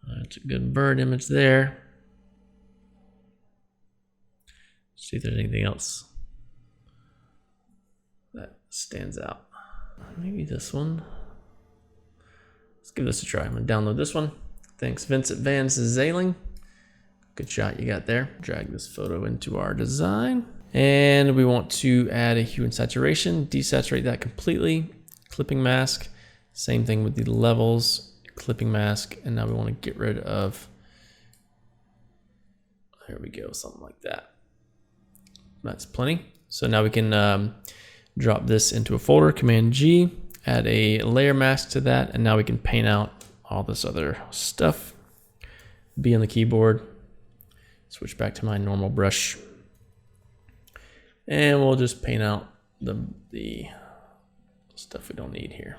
That's a good bird image there. See if there's anything else that stands out. Maybe this one. Let's give this a try. I'm gonna download this one. Thanks, Vincent Van Zailing. Good shot you got there. Drag this photo into our design. And we want to add a hue and saturation, desaturate that completely. Clipping mask, same thing with the levels, clipping mask. And now we want to get rid of, there we go, something like that. That's plenty. So now we can drop this into a folder, Command G, add a layer mask to that. And now we can paint out all this other stuff. B on the keyboard, switch back to my normal brush. And we'll just paint out the stuff we don't need here.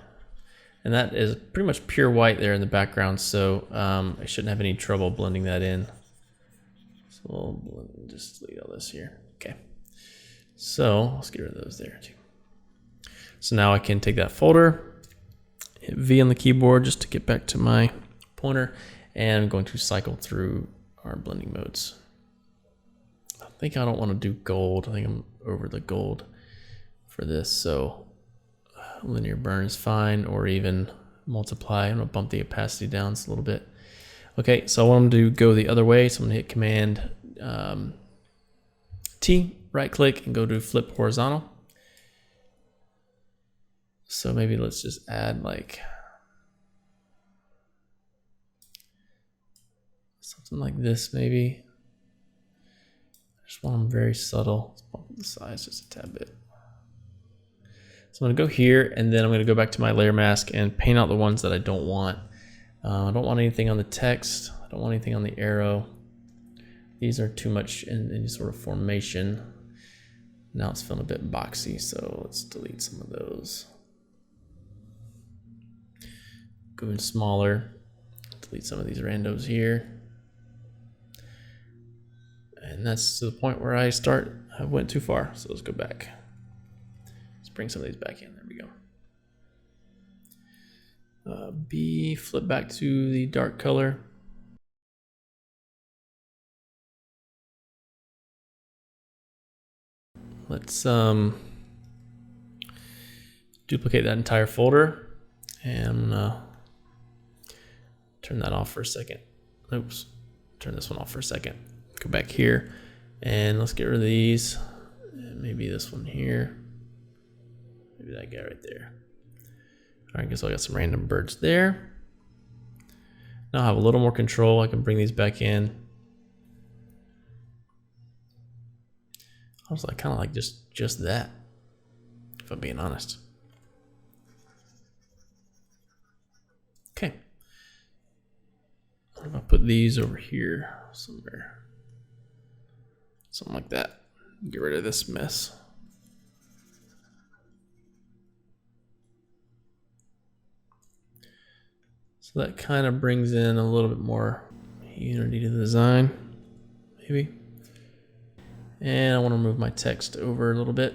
And that is pretty much pure white there in the background, so I shouldn't have any trouble blending that in. So we'll just delete all this here. Okay. So let's get rid of those there too. So now I can take that folder, hit V on the keyboard just to get back to my pointer, and I'm going to cycle through our blending modes. I think I don't want to do gold. I think I'm over the gold for this. So linear burn is fine, or even multiply. I'm gonna bump the opacity down just a little bit. Okay, so I want them to go the other way. So I'm gonna hit Command T, right click, and go to flip horizontal. So maybe let's just add like something like this maybe. I just want them very subtle. Let's bump the size just a tad bit. So I'm gonna go here, and then I'm gonna go back to my layer mask and paint out the ones that I don't want. I don't want anything on the text. I don't want anything on the arrow. These are too much in any sort of formation. Now it's feeling a bit boxy, so let's delete some of those. Go in smaller, delete some of these randos here. And that's to the point where I went too far, so let's go back. Let's bring some of these back in, there we go. B, flip back to the dark color. Let's duplicate that entire folder, and I'm gonna turn that off for a second. Oops, turn this one off for a second. Go back here, and let's get rid of these. And maybe this one here. Maybe that guy right there. All right, I guess I got some random birds there. Now I have a little more control. I can bring these back in. I was like, kind of like just that, if I'm being honest. Okay. What if I put these over here somewhere? Something like that. Get rid of this mess. So that kind of brings in a little bit more unity to the design, maybe. And I want to move my text over a little bit.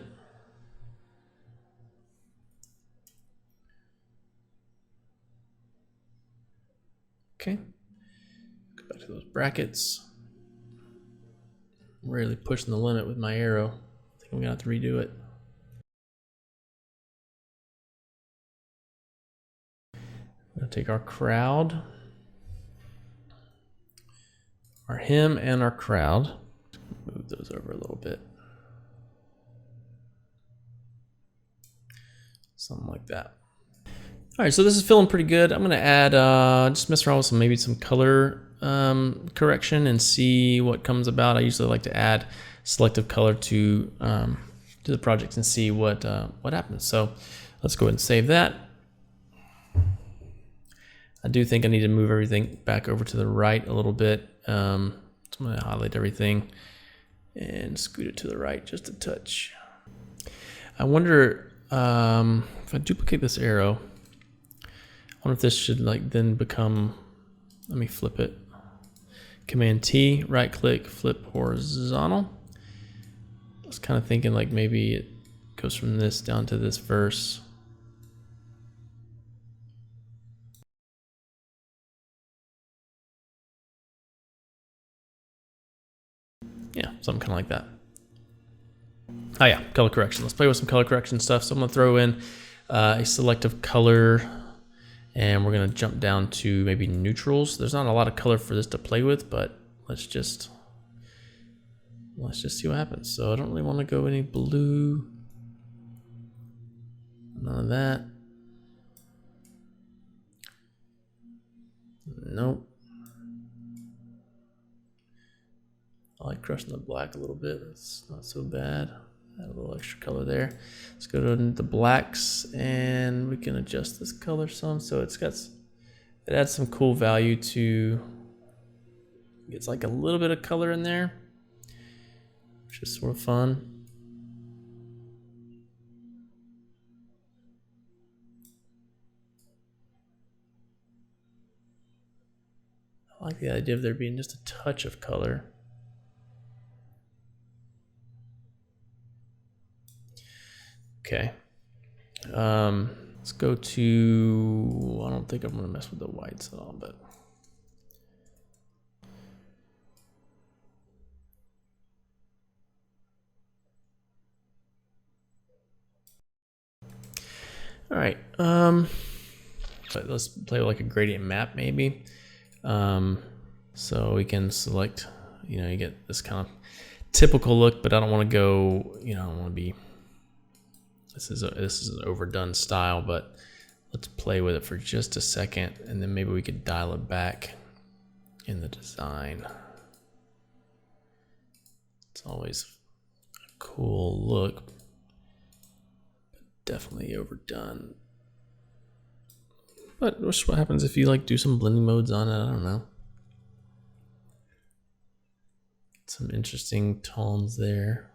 Okay. Go back to those brackets. I'm really pushing the limit with my arrow. I think I'm gonna have to redo it. I'm gonna take our crowd, our him, and our crowd. Move those over a little bit. Something like that. All right, so this is feeling pretty good. I'm gonna add, just mess around with maybe some color correction and see what comes about. I usually like to add selective color to the project and see what happens. So let's go ahead and save that. I do think I need to move everything back over to the right a little bit. So I'm gonna highlight everything and scoot it to the right just a touch. I wonder if I duplicate this arrow, I wonder if this should like then become, let me flip it. Command T, right click, flip horizontal. I was kind of thinking like maybe it goes from this down to this verse. Yeah, something kind of like that. Oh yeah, color correction. Let's play with some color correction stuff. So I'm gonna throw in a selective color, and we're gonna jump down to maybe neutrals. There's not a lot of color for this to play with, but let's just see what happens. So I don't really want to go any blue, none of that. Nope. I like crushing the black a little bit. It's not so bad. Add a little extra color there. Let's go to the blacks, and we can adjust this color some. So it adds some cool value to. It's like a little bit of color in there, which is sort of fun. I like the idea of there being just a touch of color. Okay. Let's go to, I don't think I'm gonna mess with the whites at all, but. All right, let's play with like a gradient map maybe. So we can select, you get this kind of typical look, but I don't want to go, I don't want to be, this is an overdone style, but let's play with it for just a second, and then maybe we could dial it back in the design. It's always a cool look, but definitely overdone. But what happens if you like do some blending modes on it? I don't know. Some interesting tones there.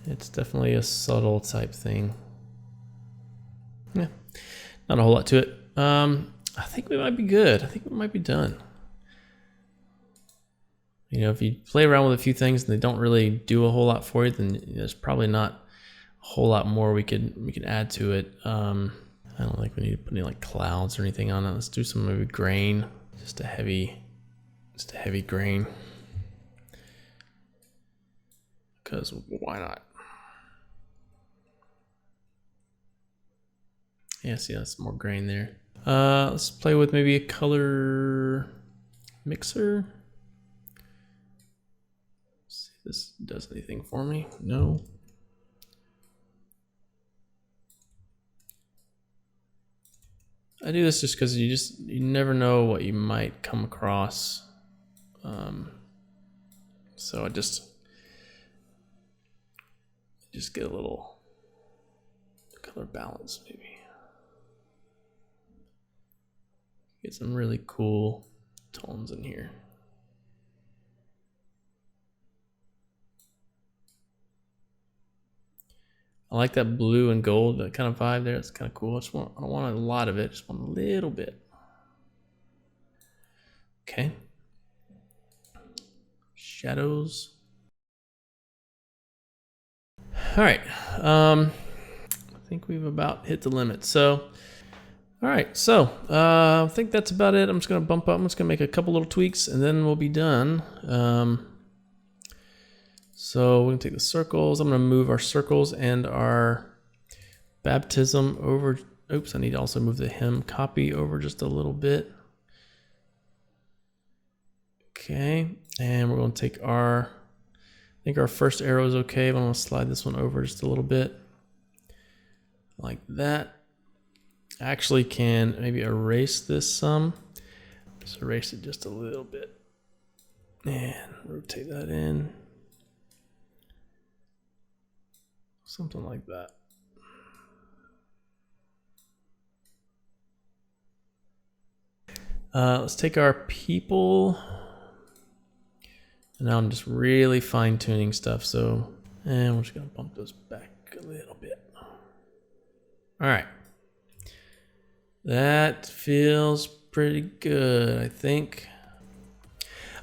It's definitely a subtle type thing. Yeah, not a whole lot to it. I think we might be good. I think we might be done. If you play around with a few things and they don't really do a whole lot for you, then there's probably not a whole lot more we could add to it. I don't think we need to put any like clouds or anything on it. Let's do some maybe grain, just a heavy grain. Because why not? Yeah, see, that's more grain there. Let's play with maybe a color mixer. See if this does anything for me. No. I do this just because you never know what you might come across. So I just get a little color balance maybe. Get some really cool tones in here. I like that blue and gold, that kind of vibe there. It's kind of cool. I don't want a lot of it, just want a little bit. Okay. Shadows. All right. I think we've about hit the limit. So, all right. So I think that's about it. I'm just going to bump up. I'm just going to make a couple little tweaks, and then we'll be done. So we're going to take the circles. I'm going to move our circles and our baptism over. Oops, I need to also move the hem copy over just a little bit. Okay, and we're going to take I think our first arrow is okay, but I'm going to slide this one over just a little bit. Like that. I actually can maybe erase this some. Just erase it just a little bit. And rotate that in. Something like that. Let's take our people. And now I'm just really fine tuning stuff. So, and we're just gonna bump those back a little bit. All right. That feels pretty good, I think.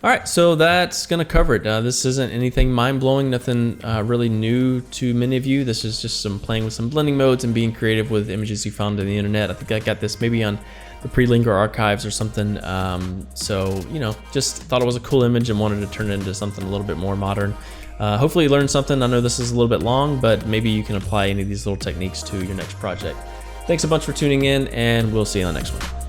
All right, so that's gonna cover it. This isn't anything mind-blowing, nothing really new to many of you. This is just some playing with some blending modes and being creative with images you found on the internet. I think I got this maybe on the Pre-Linger archives or something. So, just thought it was a cool image and wanted to turn it into something a little bit more modern. Hopefully you learned something. I know this is a little bit long, but maybe you can apply any of these little techniques to your next project. Thanks a bunch for tuning in, and we'll see you on the next one.